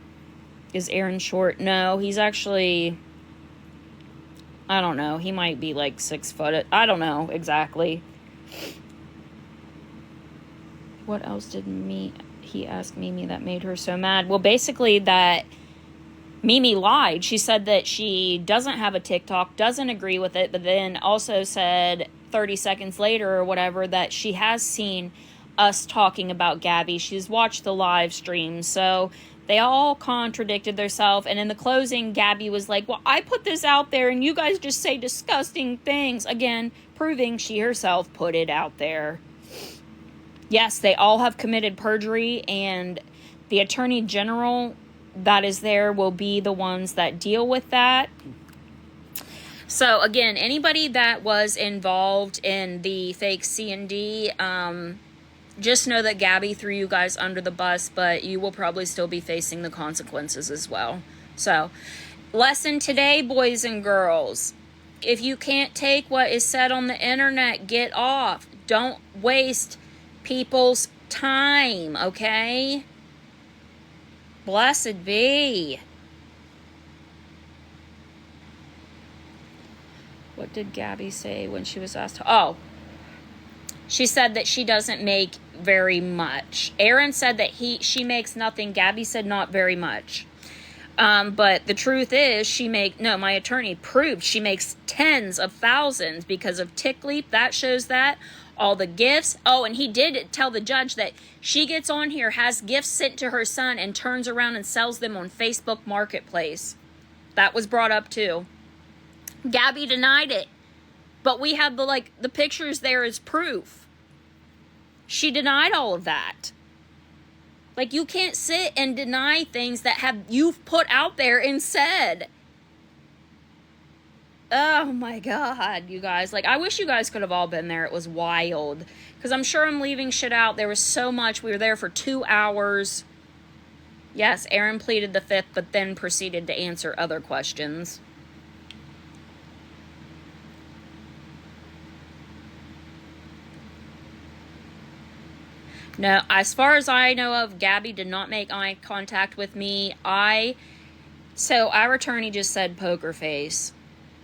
is Aaron short? No, he's actually, I don't know. He might be like 6 foot. I don't know exactly. What else did he asked Mimi that made her so mad? Well, basically that Mimi lied. She said that she doesn't have a TikTok, doesn't agree with it, but then also said 30 seconds later or whatever that she has seen us talking about Gabi. She's watched the live stream. So they all contradicted themselves. And in the closing, Gabi was like, well, I put this out there and you guys just say disgusting things. Again, proving she herself put it out there. Yes, they all have committed perjury, and the Attorney General that is there will be the ones that deal with that. So, again, anybody that was involved in the fake C&D, just know that Gabi threw you guys under the bus, but you will probably still be facing the consequences as well. So, lesson today, boys and girls. If you can't take what is said on the internet, get off. Don't waste people's time, okay? Blessed be. What did Gabi say when she was asked? Oh, she said that she doesn't make very much. Aaron said that she makes nothing. Gabi said not very much. But the truth is, my attorney proved she makes tens of thousands because of TickLeap. That shows that. All the gifts. Oh, and he did tell the judge that she gets on here, has gifts sent to her son, and turns around and sells them on Facebook Marketplace. That was brought up too. Gabi denied it. But we have the pictures there as proof. She denied all of that. Like, you can't sit and deny things that you've put out there and said. Oh my God, you guys. Like, I wish you guys could have all been there. It was wild. Because I'm sure I'm leaving shit out. There was so much. We were there for 2 hours. Yes, Aaron pleaded the fifth, but then proceeded to answer other questions. No, as far as I know of, Gabi did not make eye contact with me. So our attorney just said poker face.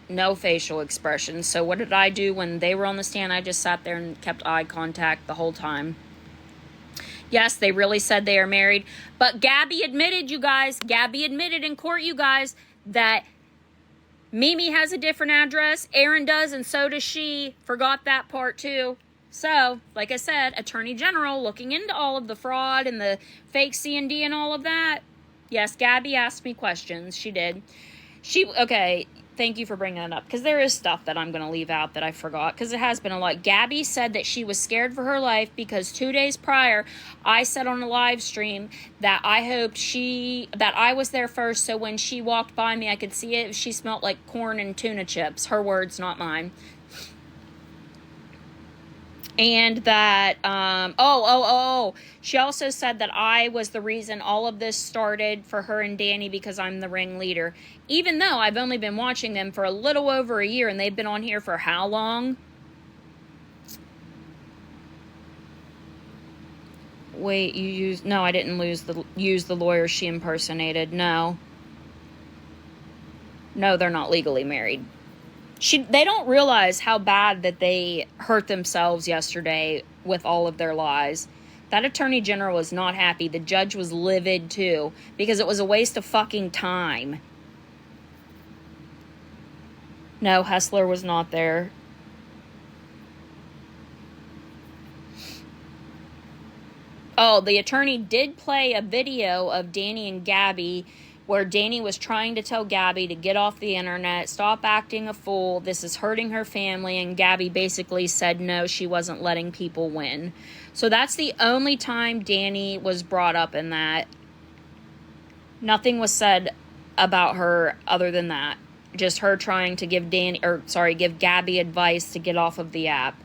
No facial expression. So what did I do when they were on the stand? I just sat there and kept eye contact the whole time. Yes, they really said they are married. But Gabi admitted, you guys, Gabi admitted in court, you guys, that Mimi has a different address. Aaron does, and so does she. Forgot that part too. So, like I said, Attorney General looking into all of the fraud and the fake C&D and all of that. Yes, Gabi asked me questions. She did. Okay. thank you for bringing that up, because there is stuff that I'm going to leave out that I forgot, because it has been a lot. Gabi said that she was scared for her life because 2 days prior, I said on a live stream that I hoped that I was there first, so when she walked by me, I could see it. She smelled like corn and tuna chips. Her words, not mine. And that, she also said that I was the reason all of this started for her and Danny because I'm the ringleader. Even though I've only been watching them for a little over a year, and they've been on here for how long? Wait, no, I didn't use the lawyer she impersonated. No, they're not legally married. They don't realize how bad that they hurt themselves yesterday with all of their lies. That attorney general was not happy. The judge was livid too, because it was a waste of fucking time. No, Hessler was not there. Oh, the attorney did play a video of Danny and Gabi where Danny was trying to tell Gabi to get off the internet, stop acting a fool, this is hurting her family, and Gabi basically said no, she wasn't letting people win. So that's the only time Danny was brought up in that. Nothing was said about her other than that. Just her trying to give Gabi advice to get off of the app.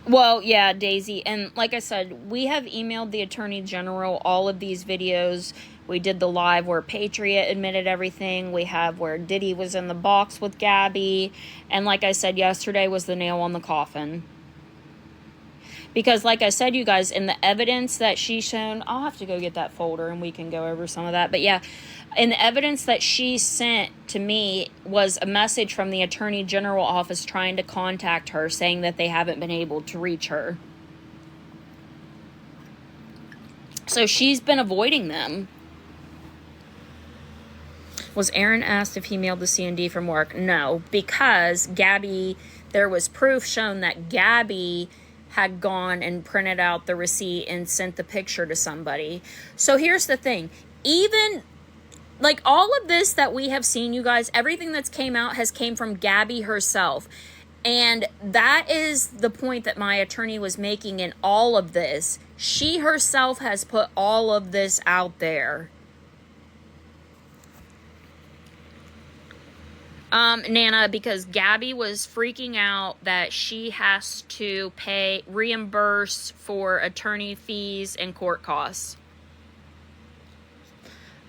Well, yeah, Daisy. And like I said, we have emailed the Attorney General all of these videos. We did the live where Patriot admitted everything. We have where Diddy was in the box with Gabi. And like I said, yesterday was the nail on the coffin. Because like I said, you guys, in the evidence that she's shown, I'll have to go get that folder and we can go over some of that. But yeah, in the evidence that she sent to me was a message from the Attorney General office trying to contact her, saying that they haven't been able to reach her. So she's been avoiding them. Was Aaron asked if he mailed the C&D from work? No, because Gabi, there was proof shown that Gabi had gone and printed out the receipt and sent the picture to somebody. So here's the thing. Even like all of this that we have seen, you guys, everything that's came out has came from Gabi herself. And that is the point that my attorney was making in all of this. She herself has put all of this out there. Nana, because Gabi was freaking out that she has to reimburse for attorney fees and court costs.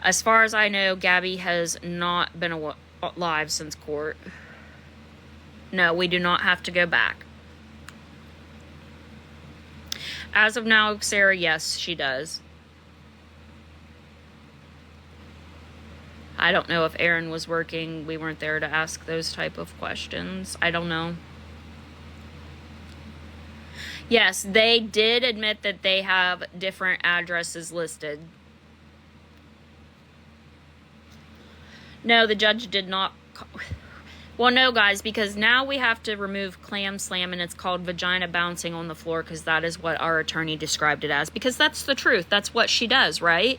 As far as I know, Gabi has not been alive since court. No, we do not have to go back. As of now, Sarah, yes, she does. I don't know if Aaron was working. We weren't there to ask those type of questions. I don't know. Yes, they did admit that they have different addresses listed. No, the judge did not. Well, no, guys, because now we have to remove clam slam, and it's called vagina bouncing on the floor, because that is what our attorney described it as. Because that's the truth. That's what she does, right?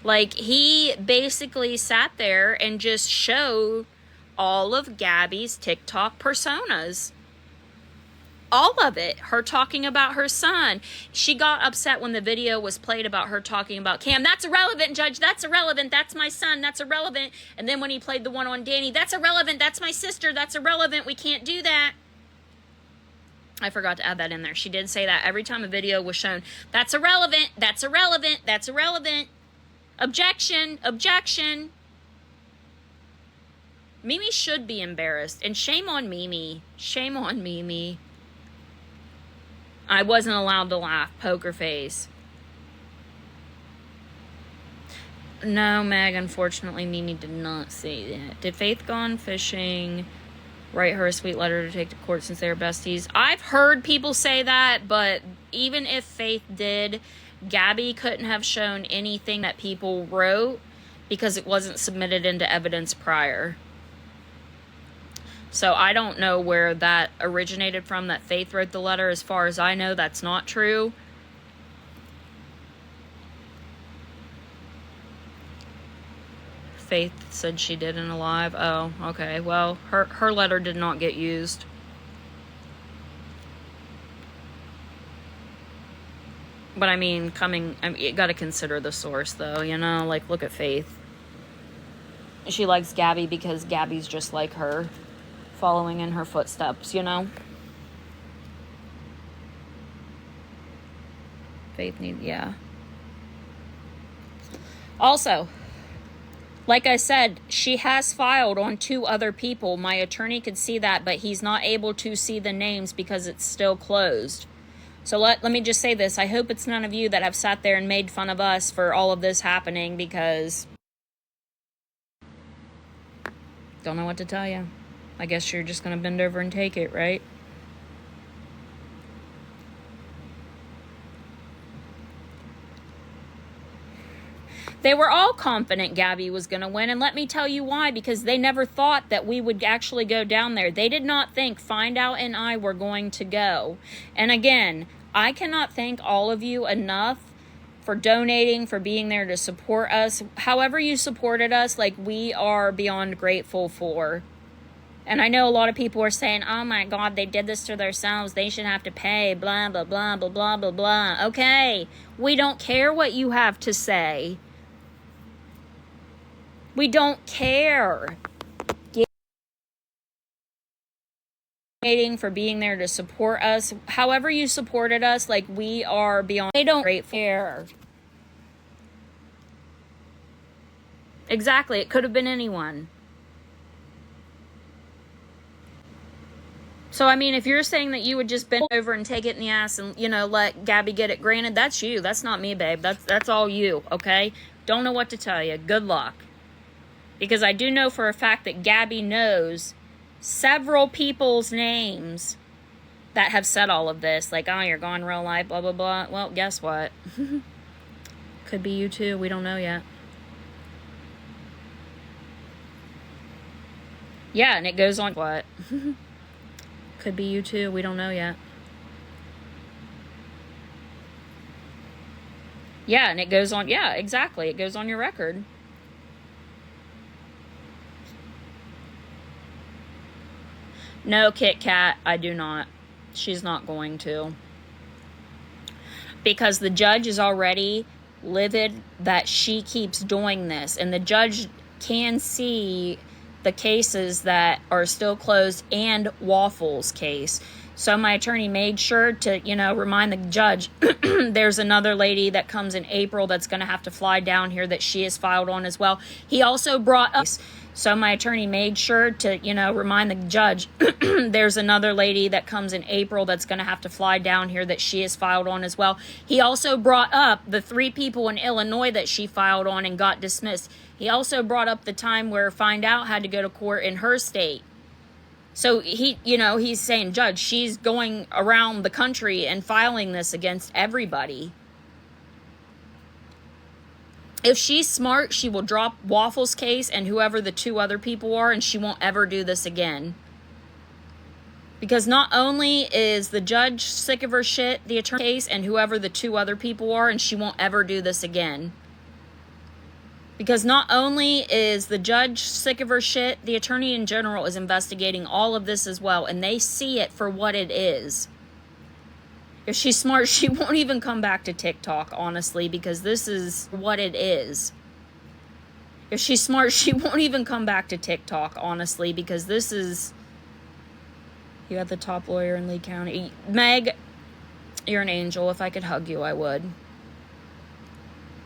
Like, he basically sat there and just showed all of Gabi's TikTok personas. All of it. Her talking about her son. She got upset when the video was played about her talking about Cam. That's irrelevant, Judge. That's irrelevant. That's my son. That's irrelevant. And then when he played the one on Danny, that's irrelevant. That's my sister. That's irrelevant. We can't do that. I forgot to add that in there. She did say that every time a video was shown. That's irrelevant. That's irrelevant. That's irrelevant. Objection. Objection. Mimi should be embarrassed. And shame on Mimi. Shame on Mimi. I wasn't allowed to laugh. Poker face. No, Meg, unfortunately, Mimi did not say that. Did Faith gone fishing write her a sweet letter to take to court since they were besties? I've heard people say that, but even if Faith did, Gabi couldn't have shown anything that people wrote, because it wasn't submitted into evidence prior. So I don't know where that originated from, that Faith wrote the letter. As far as I know, that's not true. Faith said she didn't alive. Oh, okay. Well, her letter did not get used. But I mean, you gotta consider the source, though, you know? Like, look at Faith. She likes Gabi because Gabi's just like her, following in her footsteps, you know? Faith needs, yeah. Also, like I said, she has filed on 2 other people. My attorney could see that, but he's not able to see the names because it's still closed. So let me just say this. I hope it's none of you that have sat there and made fun of us for all of this happening, because don't know what to tell you. I guess you're just going to bend over and take it, right? They were all confident Gabi was going to win, and let me tell you why, because they never thought that we would actually go down there. They did not think Find Out and I were going to go. And again, I cannot thank all of you enough for donating, for being there to support us. However you supported us, like, we are beyond grateful for. And I know a lot of people are saying, oh my God, they did this to themselves. They should have to pay, blah, blah, blah, blah, blah, blah, blah. Okay, we don't care what you have to say. We don't care. For being there to support us. However you supported us, like, we are beyond. They don't care. Exactly. It could have been anyone. So, I mean, if you're saying that you would just bend over and take it in the ass and, you know, let Gabi get it, granted, that's you. That's not me, babe. That's all you, okay? Don't know what to tell you. Good luck. Because I do know for a fact that Gabi knows several people's names that have said all of this. Like, oh, you're gone real life, blah, blah, blah. Well, guess what? Could be you too. We don't know yet. Yeah, and it goes on. What? Could be you too. We don't know yet. Yeah, and it goes on. Yeah, exactly. It goes on your record. No, Kit Kat, I do not. She's not going to. Because the judge is already livid that she keeps doing this. And the judge can see the cases that are still closed and Waffle's case. So my attorney made sure to, you know, remind the judge, there's another lady that comes in April that's going to have to fly down here that she has filed on as well. He also brought up... So my attorney made sure to, you know, remind the judge, there's another lady that comes in April that's going to have to fly down here that she has filed on as well. He also brought up the 3 people in Illinois that she filed on and got dismissed. He also brought up the time where Find Out had to go to court in her state. So he, you know, he's saying, Judge, she's going around the country and filing this against everybody. If she's smart, she will drop Waffle's case and whoever the 2 other people are, and she won't ever do this again. Because not only is the judge sick of her shit, the attorney case, and whoever the 2 other people are, and she won't ever do this again. Because not only is the judge sick of her shit, the attorney in general is investigating all of this as well, and they see it for what it is. If she's smart, she won't even come back to TikTok, honestly, because this is what it is. If she's smart, she won't even come back to TikTok, honestly, because this is... You got the top lawyer in Lee County. Meg, you're an angel. If I could hug you, I would.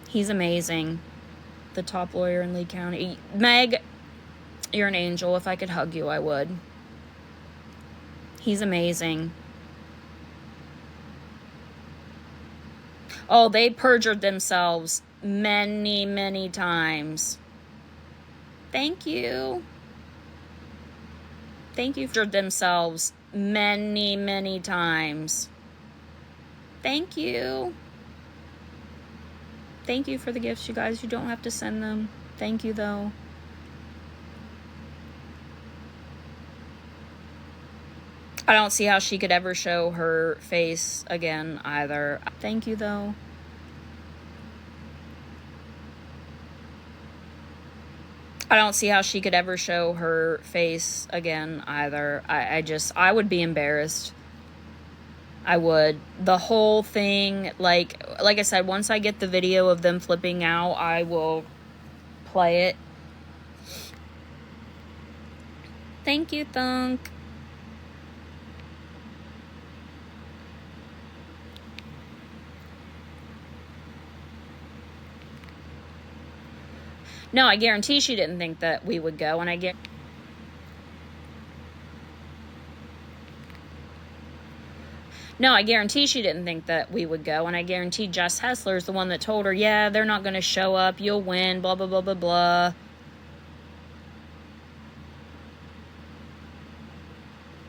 He's amazing. The top lawyer in Lee County. Meg, you're an angel. If I could hug you, I would. He's amazing. Oh, they perjured themselves many, many times. Thank you. Thank you for themselves many, many times. Thank you. Thank you for the gifts, you guys. You don't have to send them. Thank you, though. I don't see how she could ever show her face again either. Thank you, though. I don't see how she could ever show her face again either. I would be embarrassed. I would. The whole thing, like I said, once I get the video of them flipping out, I will play it. Thank you, Thunk. No, I guarantee she didn't think that we would go, and I get. No, I guarantee she didn't think that we would go, and I guarantee Jess Hessler's the one that told her, yeah, they're not going to show up, you'll win, blah, blah, blah, blah, blah.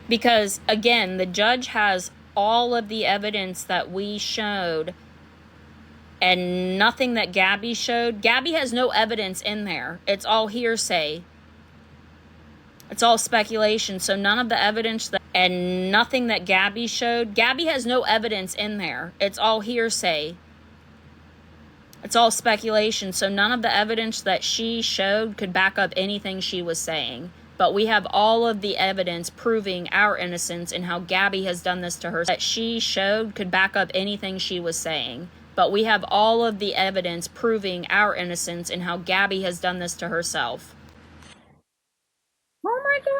Because, again, the judge has all of the evidence that we showed and nothing that Gabi showed. Gabi has no evidence in there. It's all hearsay. It's all speculation. So none of the evidence and nothing that Gabi showed. Gabi has no evidence in there. It's all hearsay. It's all speculation. So none of the evidence that she showed could back up anything she was saying. But we have all of the evidence proving our innocence and how Gabi has done this to her. That she showed could back up anything she was saying. But we have all of the evidence proving our innocence and how Gabi has done this to herself. Oh my God.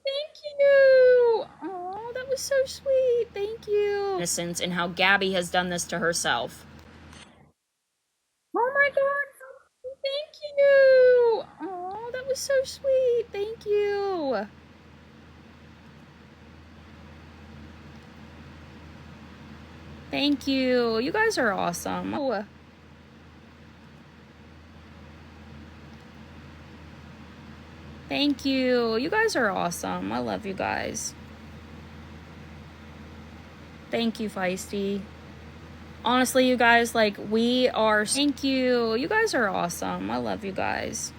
Thank you. Oh, that was so sweet. Thank you. Innocence and how Gabi has done this to herself. Oh my God. Thank you. Oh, that was so sweet. Thank you. Thank you. You guys are awesome. Oh. Thank you. You guys are awesome. I love you guys. Thank you, Feisty. Honestly, you guys, like, we are. Thank you. You guys are awesome. I love you guys.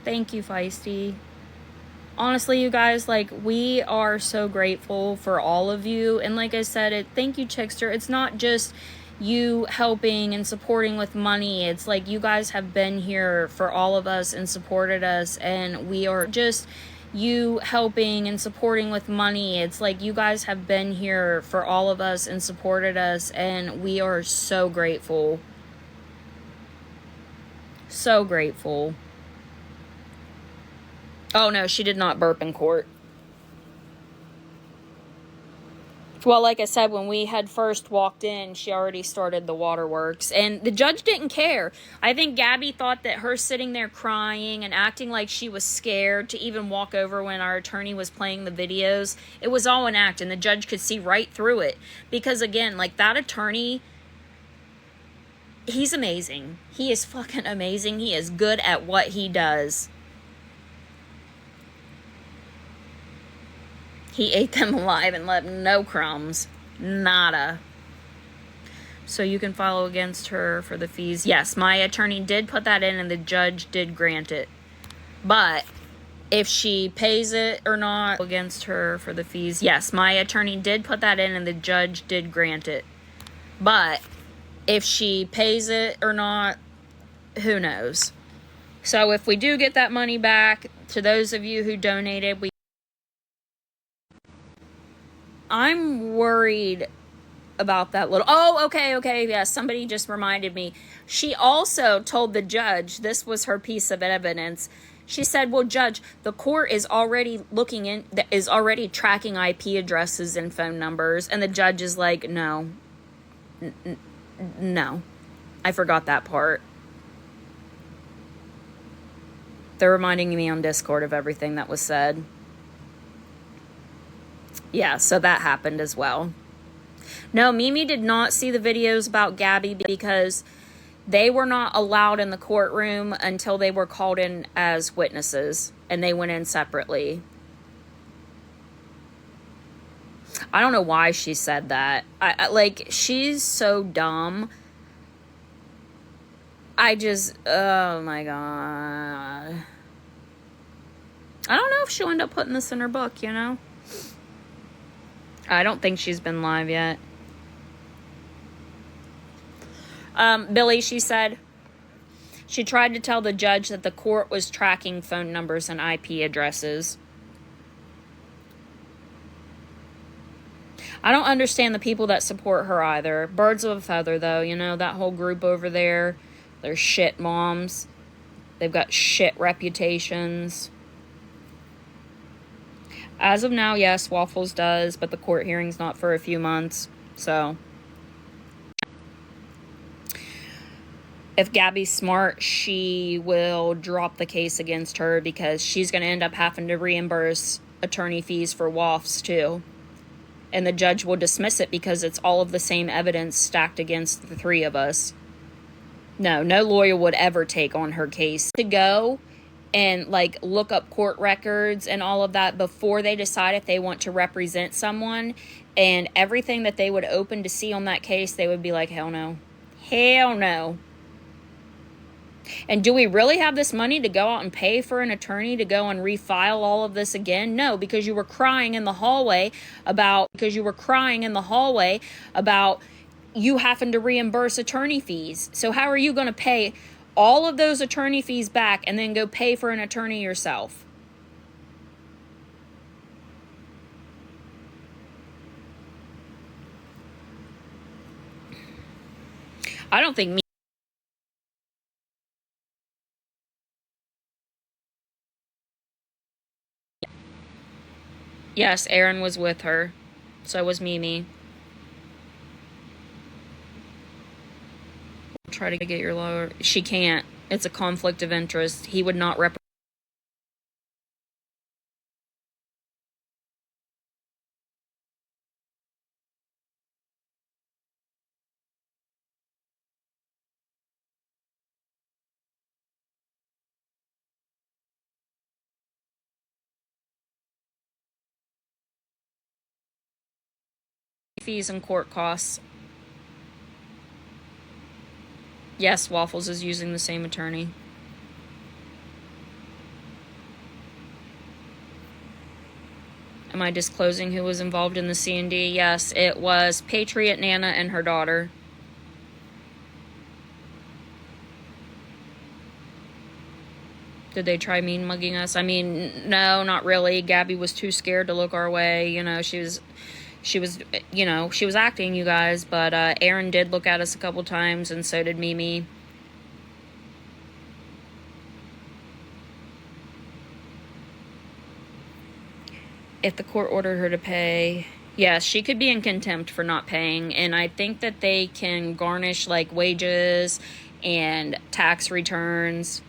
Thank you, Feisty. Honestly, you guys, like, we are so grateful for all of you. And like I said, thank you, Chickster. It's not just you helping and supporting with money. It's like you guys have been here for all of us and supported us. And we are just you helping and supporting with money. It's like you guys have been here for all of us and supported us. And we are so grateful. So grateful. Oh, no, she did not burp in court. Well, like I said, when we had first walked in, she already started the waterworks. And the judge didn't care. I think Gabi thought that her sitting there crying and acting like she was scared to even walk over when our attorney was playing the videos, it was all an act. And the judge could see right through it. Because, again, like, that attorney, he's amazing. He is fucking amazing. He is good at what he does. He ate them alive and left no crumbs. Nada. So you can follow against her for the fees. Yes, my attorney did put that in and the judge did grant it. But if she pays it or not against her for the fees. Yes, my attorney did put that in and the judge did grant it. But if she pays it or not, who knows? So if we do get that money back, to those of you who donated, I'm worried about that little. Oh, okay. Yeah, somebody just reminded me. She also told the judge, this was her piece of evidence. She said, well, Judge, the court is already tracking IP addresses and phone numbers. And the judge is like, no. No. I forgot that part. They're reminding me on Discord of everything that was said. Yeah, so that happened as well. No, Mimi did not see the videos about Gabi because they were not allowed in the courtroom until they were called in as witnesses, and they went in separately. I don't know why she said that. Like, she's so dumb. Oh my God. I don't know if she'll end up putting this in her book, you know? I don't think she's been live yet. Billy, she said, she tried to tell the judge that the court was tracking phone numbers and IP addresses. I don't understand the people that support her either. Birds of a feather, though, you know, that whole group over there. They're shit moms. They've got shit reputations. As of now, yes, Waffles does, but the court hearing's not for a few months, so. If Gabi's smart, she will drop the case against her because she's going to end up having to reimburse attorney fees for Waffs, too. And the judge will dismiss it because it's all of the same evidence stacked against the three of us. No lawyer would ever take on her case. To go and like look up court records and all of that before they decide if they want to represent someone, and everything that they would open to see on that case, they would be like, hell no. Hell no. And do we really have this money to go out and pay for an attorney to go and refile all of this again? No, because you were crying in the hallway about you having to reimburse attorney fees. So how are you going to pay all of those attorney fees back and then go pay for an attorney yourself? I don't think Yes, Aaron was with her. So was Mimi. Try to get your lawyer. She can't. It's a conflict of interest. He would not represent. Fees and court costs. Yes, Waffles is using the same attorney. Am I disclosing who was involved in the C&D? Yes, it was Patriot Nana and her daughter. Did they try mean mugging us? I mean, no, not really. Gabi was too scared to look our way. You know, she was acting, you guys, but Aaron did look at us a couple times, and so did Mimi. If the court ordered her to pay, yes, she could be in contempt for not paying, and I think that they can garnish, like, wages and tax returns.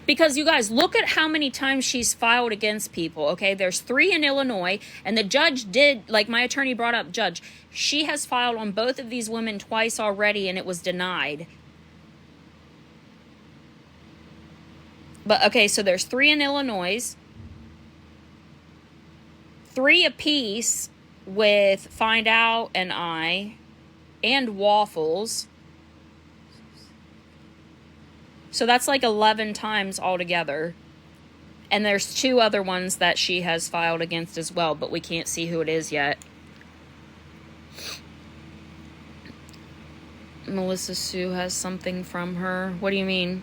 Because, you guys, look at how many times she's filed against people, okay? There's 3 in Illinois, and the judge did, like my attorney brought up, Judge, she has filed on both of these women twice already, and it was denied. But, okay, so there's 3 in Illinois, 3 apiece with Find Out and I, and Waffles. So that's like 11 times altogether. And there's 2 other ones that she has filed against as well, but we can't see who it is yet. Melissa Sue has something from her. What do you mean?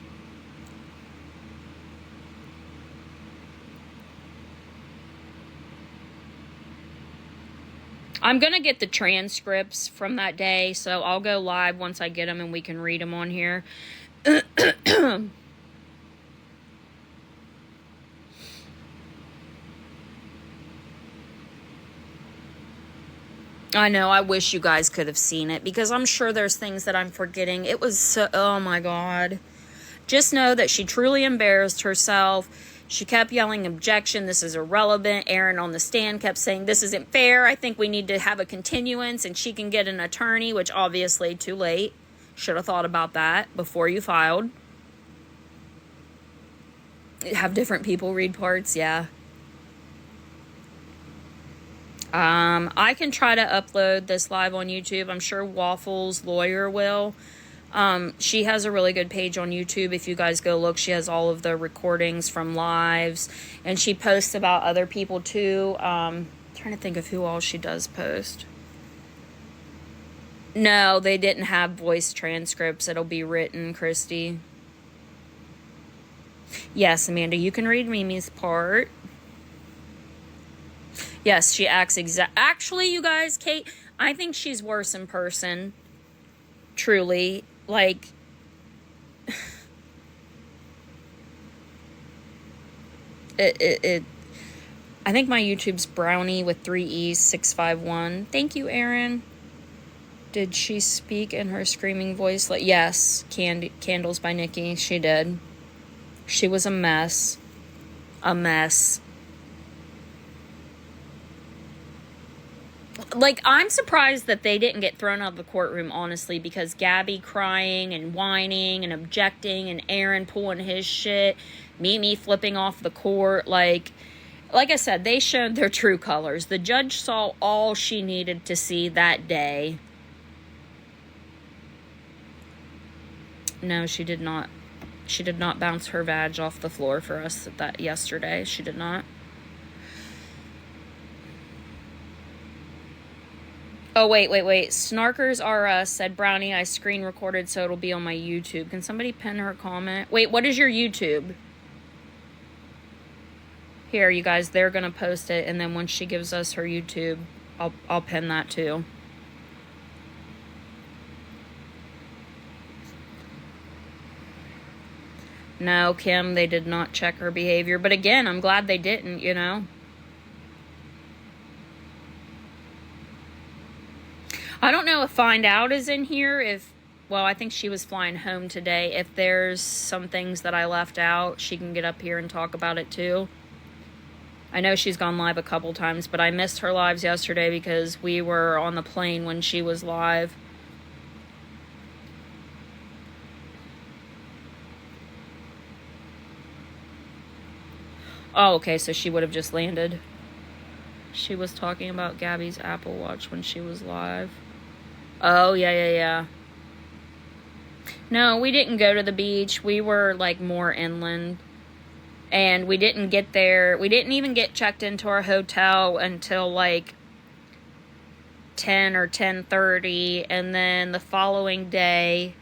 I'm going to get the transcripts from that day, so I'll go live once I get them and we can read them on here. I know, I wish you guys could have seen it, because I'm sure there's things that I'm forgetting. It was so, oh my God. Just know that she truly embarrassed herself. She kept yelling, objection, this is irrelevant. Aaron on the stand kept saying, this isn't fair. I think we need to have a continuance and she can get an attorney, which obviously too late. Should have thought about that before you filed. Have different people read parts, yeah. I can try to upload this live on YouTube. I'm sure Waffle's lawyer will. She has a really good page on YouTube. If you guys go look, she has all of the recordings from lives, and she posts about other people too. Trying to think of who all she does post. No, they didn't have voice transcripts. It'll be written, Christy. Yes, Amanda, you can read Mimi's part. Yes, she acts actually, you guys, Kate, I think she's worse in person. Truly. Like, I think my YouTube's Brownie with 3 E's 651. Thank you, Aaron. Did she speak in her screaming voice? Like, yes, Candles by Nikki. She did. She was a mess. A mess. Like, I'm surprised that they didn't get thrown out of the courtroom, honestly, because Gabi crying and whining and objecting and Aaron pulling his shit, Mimi flipping off the court. Like I said, they showed their true colors. The judge saw all she needed to see that day. No, she did not. She did not bounce her vag off the floor for us that yesterday. She did not. Oh, wait. Snarkers are us, said Brownie. I screen recorded so it'll be on my YouTube. Can somebody pin her comment? Wait, what is your YouTube? Here, you guys, they're going to post it, and then once she gives us her YouTube, I'll pin that too. No, Kim, they did not check her behavior. But again, I'm glad they didn't, you know. I don't know if Find Out is in here. Well, I think she was flying home today. If there's some things that I left out, she can get up here and talk about it too. I know she's gone live a couple times, but I missed her lives yesterday because we were on the plane when she was live. Oh, okay, so she would have just landed. She was talking about Gabi's Apple Watch when she was live. Oh, yeah. No, we didn't go to the beach. We were, like, more inland. And we didn't get there. We didn't even get checked into our hotel until, like, 10 or 10:30. And then the following day,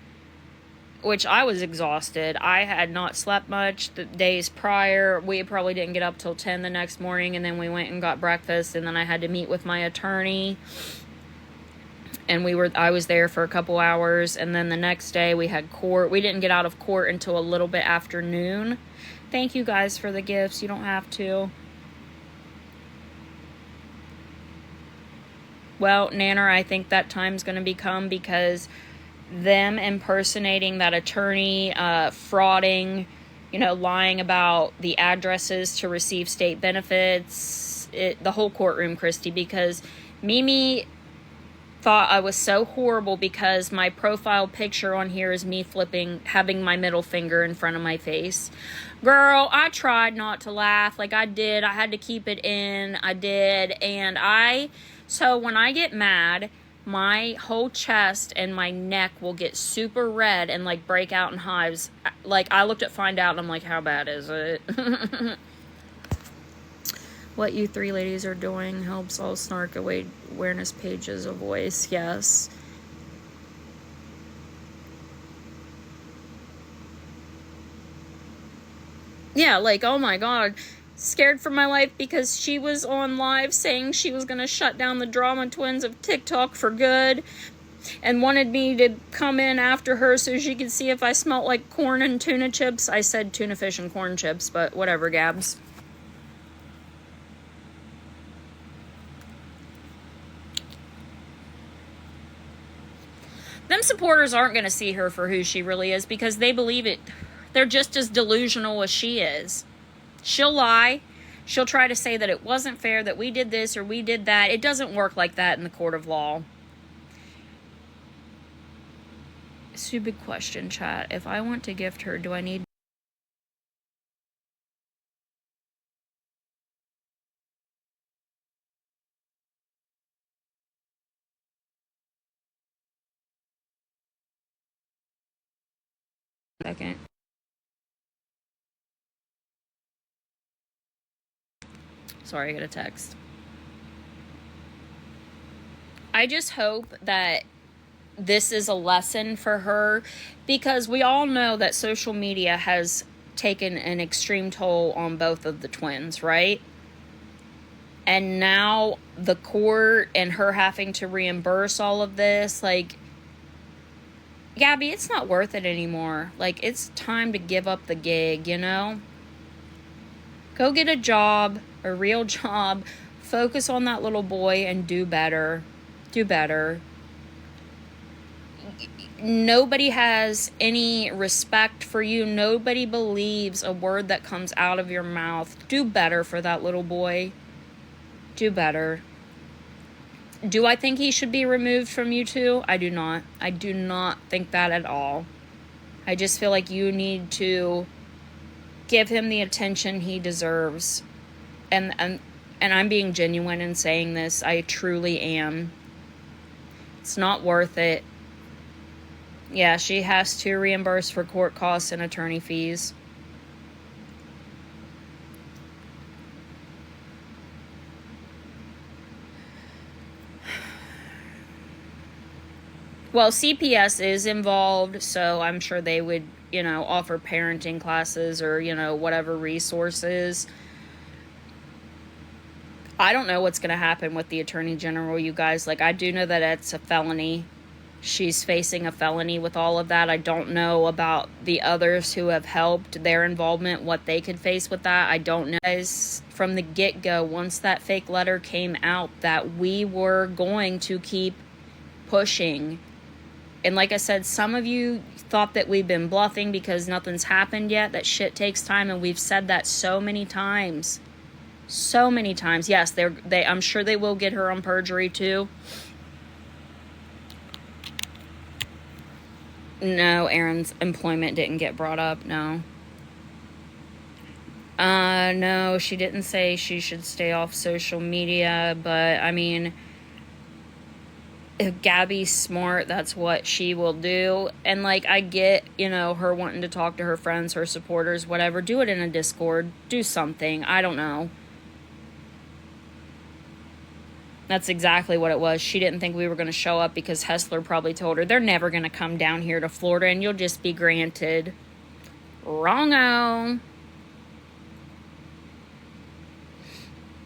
which I was exhausted. I had not slept much the days prior. We probably didn't get up till 10 the next morning, and then we went and got breakfast, and then I had to meet with my attorney. And I was there for a couple hours, and then the next day we had court. We didn't get out of court until a little bit after noon. Thank you guys for the gifts. You don't have to. Well, Nanner, I think that time's going to become because them impersonating that attorney, frauding, lying about the addresses to receive state benefits, the whole courtroom, Christy, because Mimi thought I was so horrible because my profile picture on here is me having my middle finger in front of my face. Girl, I tried not to laugh. Like I did. I had to keep it in. I did. So when I get mad, my whole chest and my neck will get super red and like break out in hives. Like I looked at Find Out and I'm like, how bad is it? What you three ladies are doing helps all snark away awareness pages a voice. Yes. Yeah, like, oh my God. Scared for my life because she was on live saying she was going to shut down the drama twins of TikTok for good and wanted me to come in after her so she could see if I smelt like corn and tuna chips. I said tuna fish and corn chips, but whatever, Gabs. Them supporters aren't going to see her for who she really is because they believe it. They're just as delusional as she is. She'll lie. She'll try to say that it wasn't fair, that we did this or we did that. It doesn't work like that in the court of law. Stupid question, chat. If I want to gift her, do I need second. Sorry, I got a text. I just hope that this is a lesson for her, because we all know that social media has taken an extreme toll on both of the twins, right? And now the court and her having to reimburse all of this, like, Gabi, it's not worth it anymore. Like, it's time to give up the gig, you know? Go get a job, a real job, focus on that little boy, and do better. Do better. Nobody has any respect for you. Nobody believes a word that comes out of your mouth. Do better for that little boy. Do better. Do I think he should be removed from you two? I do not. I do not think that at all. I just feel like you need to give him the attention he deserves. And I'm being genuine in saying this. I truly am. It's not worth it. Yeah, she has to reimburse for court costs and attorney fees. Well, CPS is involved, so I'm sure they would, offer parenting classes or, whatever resources. I don't know what's going to happen with the Attorney General, you guys. Like, I do know that it's a felony. She's facing a felony with all of that. I don't know about the others who have helped, their involvement, what they could face with that. I don't know. Guys, from the get-go, once that fake letter came out, that we were going to keep pushing. And like I said, some of you thought that we've been bluffing because nothing's happened yet, that shit takes time, and we've said that so many times. So many times. Yes, I'm sure they will get her on perjury too. No, Aaron's employment didn't get brought up, no. No, she didn't say she should stay off social media, but, I mean, if Gabi's smart, that's what she will do. And, like, I get, her wanting to talk to her friends, her supporters, whatever. Do it in a Discord. Do something. I don't know. That's exactly what it was. She didn't think we were going to show up because Hessler probably told her, they're never going to come down here to Florida and you'll just be granted. Wrong-o.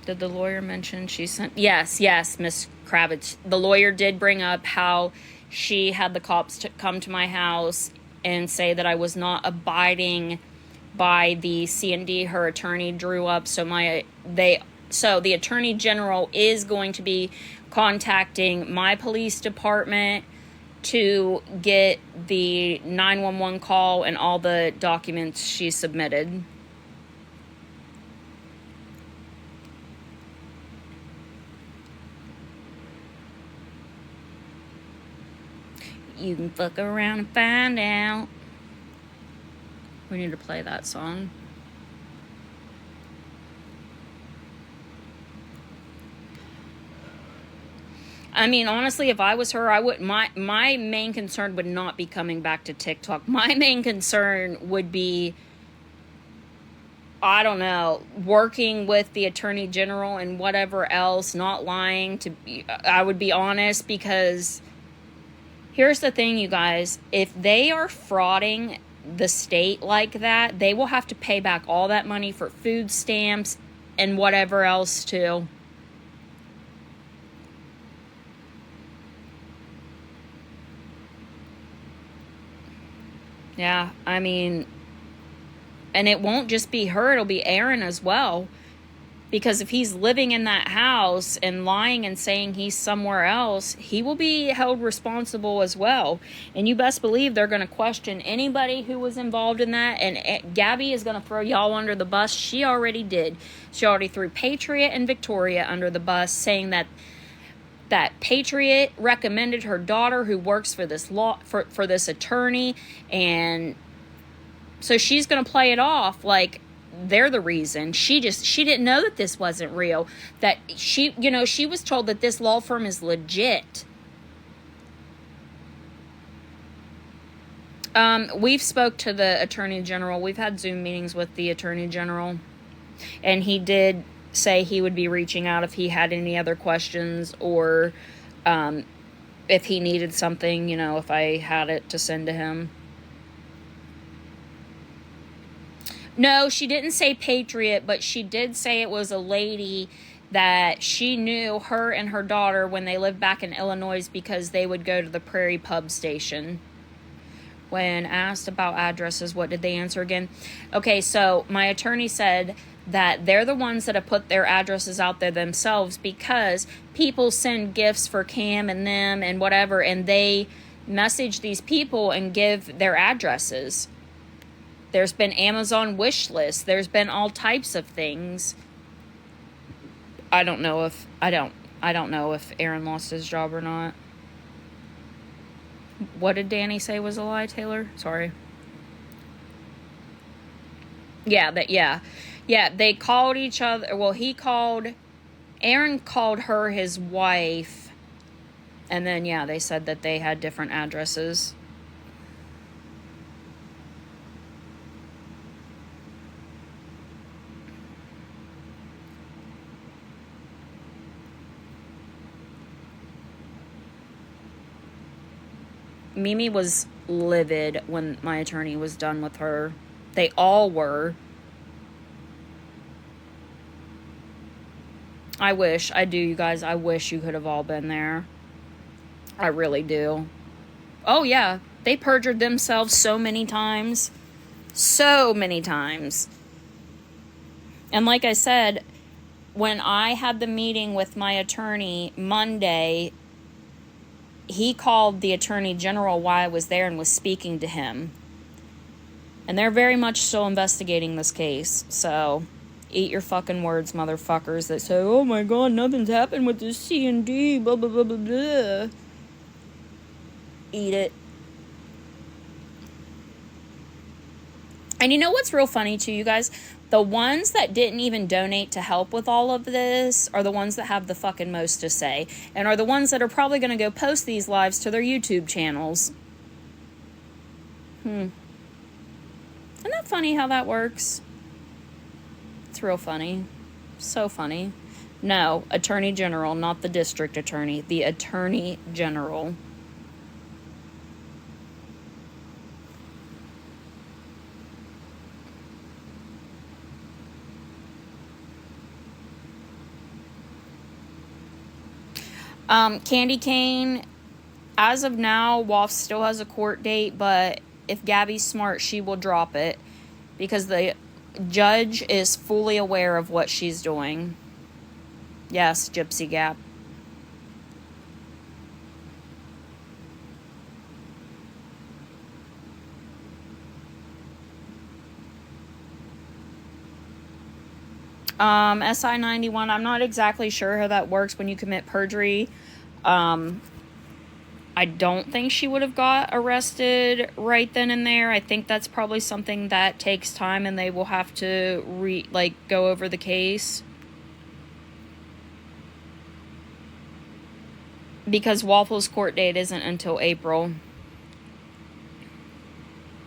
Did the lawyer mention she sent? Yes, Miss Kravitz. The lawyer did bring up how she had the cops come to my house and say that I was not abiding by the C&D her attorney drew up. So the Attorney General is going to be contacting my police department to get the 911 call and all the documents she submitted. You can fuck around and find out. We need to play that song. I mean, honestly, if I was her, I would. My main concern would not be coming back to TikTok. My main concern would be, I don't know, working with the Attorney General and whatever else, not lying. I would be honest, because here's the thing, you guys. If they are frauding the state like that, they will have to pay back all that money for food stamps and whatever else too. Yeah, I mean, and it won't just be her, it'll be Aaron as well. Because if he's living in that house and lying and saying he's somewhere else, he will be held responsible as well. And you best believe they're going to question anybody who was involved in that. And Gabi is going to throw y'all under the bus. She already did. She already threw Patriot and Victoria under the bus, saying that Patriot recommended her daughter, who works for this for this attorney, and so she's going to play it off like they're the reason. She didn't know that this wasn't real, that she was told that this law firm is legit. We've spoke to the Attorney General. We've had Zoom meetings with the Attorney General. And he did say he would be reaching out if he had any other questions or if he needed something, you know, if I had it to send to him. No, she didn't say Patriot, but she did say it was a lady that she knew, her and her daughter, when they lived back in Illinois, because they would go to the Prairie Pub station. When asked about addresses, what did they answer again? Okay, so my attorney said that they're the ones that have put their addresses out there themselves because people send gifts for Cam and them and whatever, and they message these people and give their addresses. There's been Amazon wish lists. There's been all types of things. I don't know if Aaron lost his job or not. What did Danny say was a lie, Taylor? Sorry. Yeah, they called each other. Well, Aaron called her his wife. And then, yeah, they said that they had different addresses. Mimi was livid when my attorney was done with her. They all were. I do, you guys. I wish you could have all been there. I really do. Oh, yeah. They perjured themselves so many times. So many times. And like I said, when I had the meeting with my attorney Monday, he called the Attorney General while I was there and was speaking to him. And they're very much still investigating this case. So, eat your fucking words, motherfuckers that say, oh my god, nothing's happened with this C&D, blah, blah, blah, blah, blah. Eat it. And you know what's real funny too, you guys? The ones that didn't even donate to help with all of this are the ones that have the fucking most to say. And are the ones that are probably going to go post these lives to their YouTube channels. Isn't that funny how that works? It's real funny. So funny. No, Attorney General, not the district attorney. The Attorney General. Candy Cane, as of now, Wolf still has a court date, but if Gabi's smart, she will drop it because the judge is fully aware of what she's doing. Yes, Gypsy Gap. SI 91, I'm not exactly sure how that works when you commit perjury. I don't think she would have got arrested right then and there. I think that's probably something that takes time and they will have to go over the case. Because Waffle's court date isn't until April.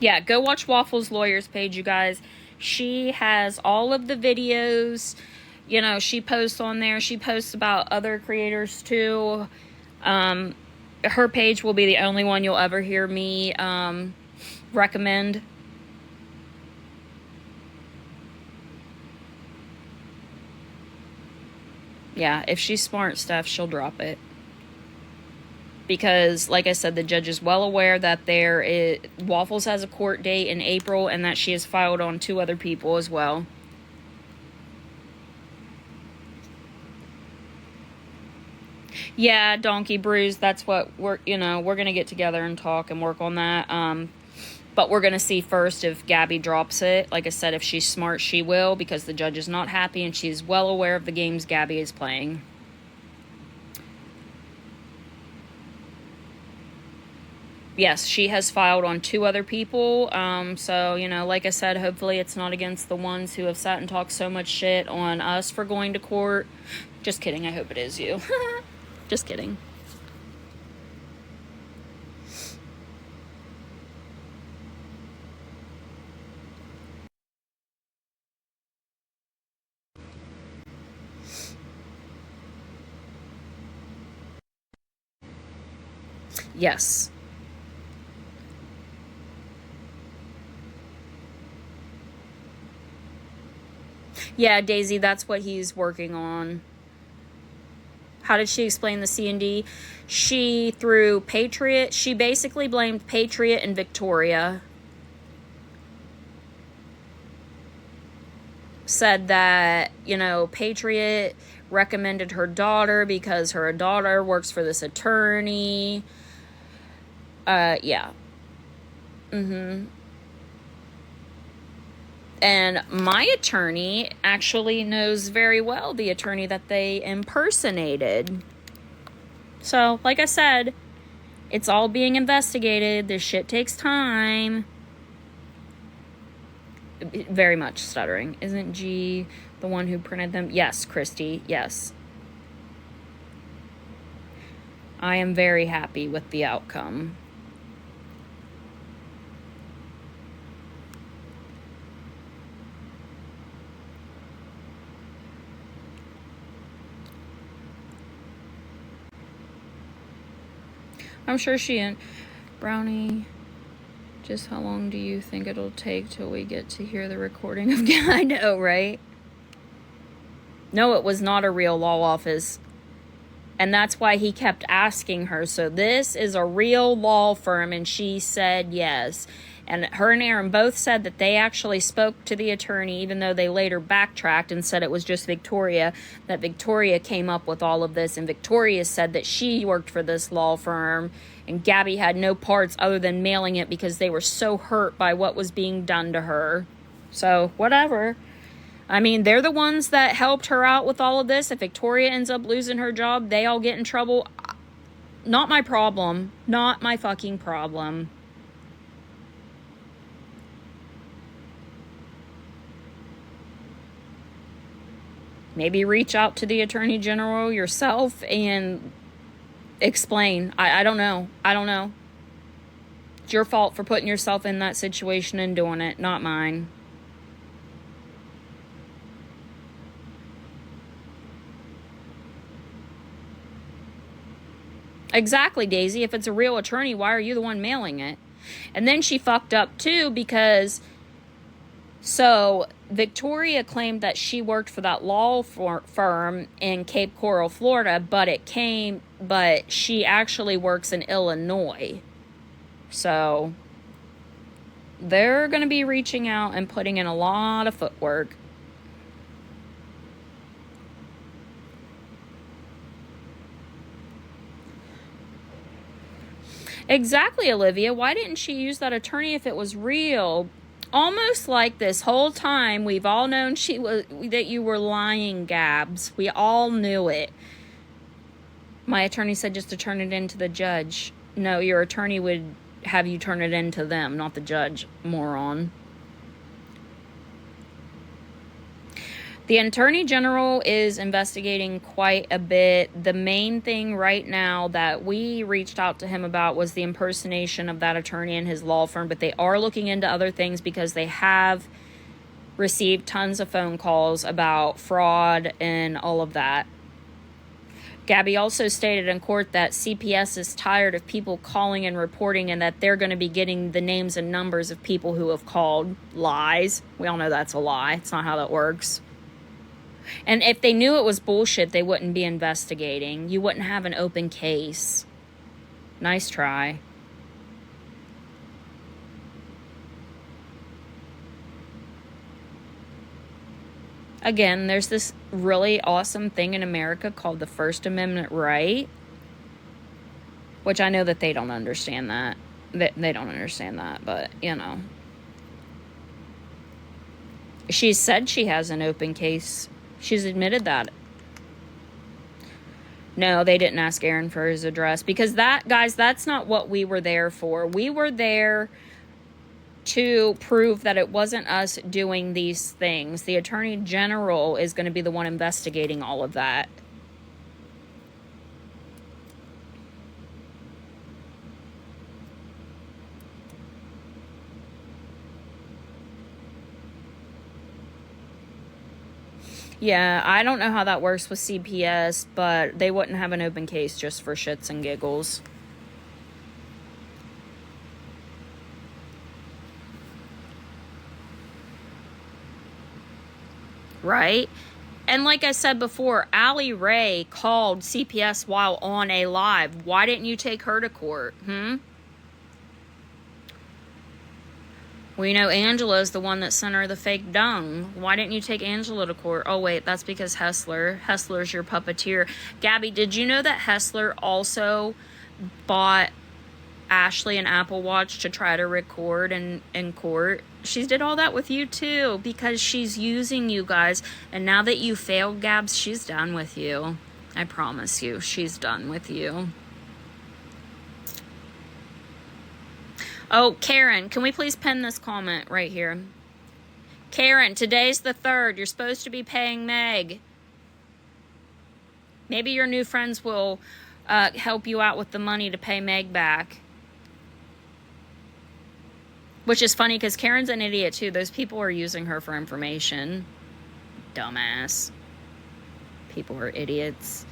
Yeah, go watch Waffle's lawyer's page, you guys. She has all of the videos. You know, she posts on there. She posts about other creators too. Her page will be the only one you'll ever hear me recommend. Yeah, if she's smart stuff, she'll drop it. Because, like I said, the judge is well aware that Waffles has a court date in April and that she has filed on 2 other people as well. Yeah, Donkey Bruise, that's what we're going to get together and talk and work on that. But we're going to see first if Gabi drops it. Like I said, if she's smart, she will, because the judge is not happy and she's well aware of the games Gabi is playing. Yes, she has filed on 2 other people. So, like I said, hopefully it's not against the ones who have sat and talked so much shit on us for going to court. Just kidding. I hope it is you. Just kidding. Yes. Yeah, Daisy, that's what he's working on. How did she explain the C&D? She threw Patriot. She basically blamed Patriot and Victoria. Said that, Patriot recommended her daughter because her daughter works for this attorney. Yeah. And my attorney actually knows very well the attorney that they impersonated. So, like I said, it's all being investigated. This shit takes time. Very much stuttering. Isn't G the one who printed them? Yes, Christy, yes. I am very happy with the outcome. I'm sure she and Brownie. Just how long do you think it'll take till we get to hear the recording of... I know, right? No, it was not a real law office. And that's why he kept asking her. So this is a real law firm, and she said yes. And her and Aaron both said that they actually spoke to the attorney, even though they later backtracked and said it was just Victoria, that Victoria came up with all of this. And Victoria said that she worked for this law firm, and Gabi had no parts other than mailing it because they were so hurt by what was being done to her. So, whatever. I mean, they're the ones that helped her out with all of this. If Victoria ends up losing her job, they all get in trouble. Not my problem. Not my fucking problem. Maybe reach out to the Attorney General yourself and explain. I don't know. I don't know. It's your fault for putting yourself in that situation and doing it, not mine. Exactly, Daisy. If it's a real attorney, why are you the one mailing it? And then she fucked up, too, because... So, Victoria claimed that she worked for that law firm in Cape Coral, Florida, but she actually works in Illinois. So, they're going to be reaching out and putting in a lot of footwork. Exactly, Olivia. Why didn't she use that attorney if it was real? Almost like this whole time we've all known that you were lying, Gabs. We all knew it. My attorney said just to turn it in to the judge. No, your attorney would have you turn it in to them, not the judge, moron. The Attorney General is investigating quite a bit. The main thing right now that we reached out to him about was the impersonation of that attorney and his law firm, but they are looking into other things because they have received tons of phone calls about fraud and all of that. Gabi also stated in court that CPS is tired of people calling and reporting and that they're going to be getting the names and numbers of people who have called. Lies. We all know that's a lie. It's not how that works. And if they knew it was bullshit, they wouldn't be investigating. You wouldn't have an open case. Nice try. Again, there's this really awesome thing in America called the First Amendment right, which I know that they don't understand that. They don't understand that, but, She said she has an open case. She's admitted that. No, they didn't ask Aaron for his address because that's not what we were there for. We were there to prove that it wasn't us doing these things. The Attorney General is going to be the one investigating all of that. Yeah, I don't know how that works with CPS, but they wouldn't have an open case just for shits and giggles. right? And like I said before, Allie Ray called CPS while on a live. Why didn't you take her to court? Well, you know, Angela's the one that sent her the fake dung. Why didn't you take Angela to court? Oh, wait, that's because Hessler's your puppeteer. Gabi, did you know that Hessler also bought Ashley an Apple Watch to try to record in court? She did all that with you, too, because she's using you guys. And now that you failed, Gabs, she's done with you. I promise you, she's done with you. Oh, Karen, can we please pin this comment right here? Karen, today's the 3rd. You're supposed to be paying Meg. Maybe your new friends will help you out with the money to pay Meg back. Which is funny because Karen's an idiot too. Those people are using her for information. Dumbass. People are idiots.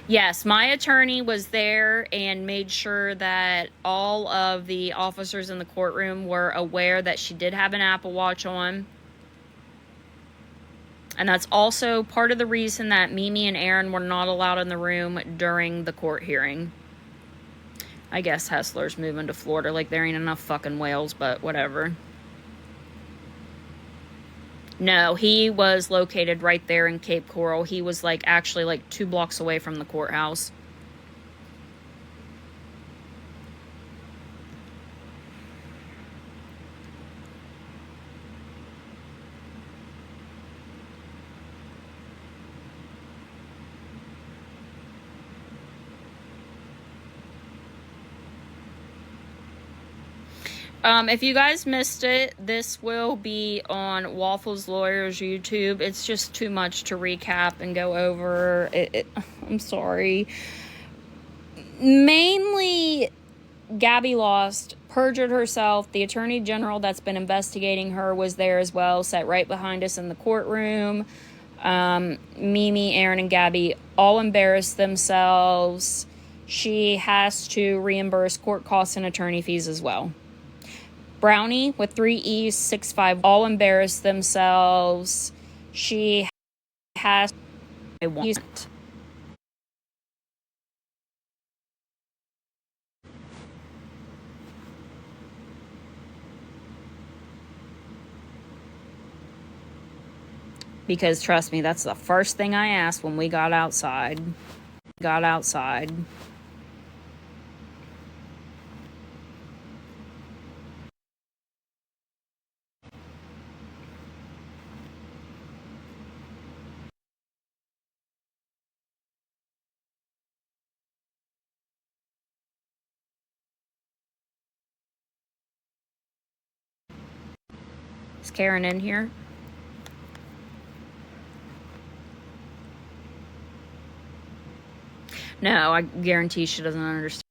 Yes, my attorney was there and made sure that all of the officers in the courtroom were aware that she did have an Apple Watch on. And that's also part of the reason that Mimi and Aaron were not allowed in the room during the court hearing. I guess Hessler's moving to Florida. Like, there ain't enough fucking whales, but whatever. No, he was located right there in Cape Coral. He was, like, actually, like, 2 blocks away from the courthouse. If you guys missed it, this will be on Waffles Lawyers YouTube. It's just too much to recap and go over. I'm sorry. Mainly, Gabi lost, perjured herself. The Attorney General that's been investigating her was there as well, sat right behind us in the courtroom. Mimi, Aaron, and Gabi all embarrassed themselves. She has to reimburse court costs and attorney fees as well. Brownie with 3 E's, 6'5", all embarrassed themselves. She has a want. Because trust me, that's the first thing I asked when we got outside. Is Karen in here? No, I guarantee she doesn't understand.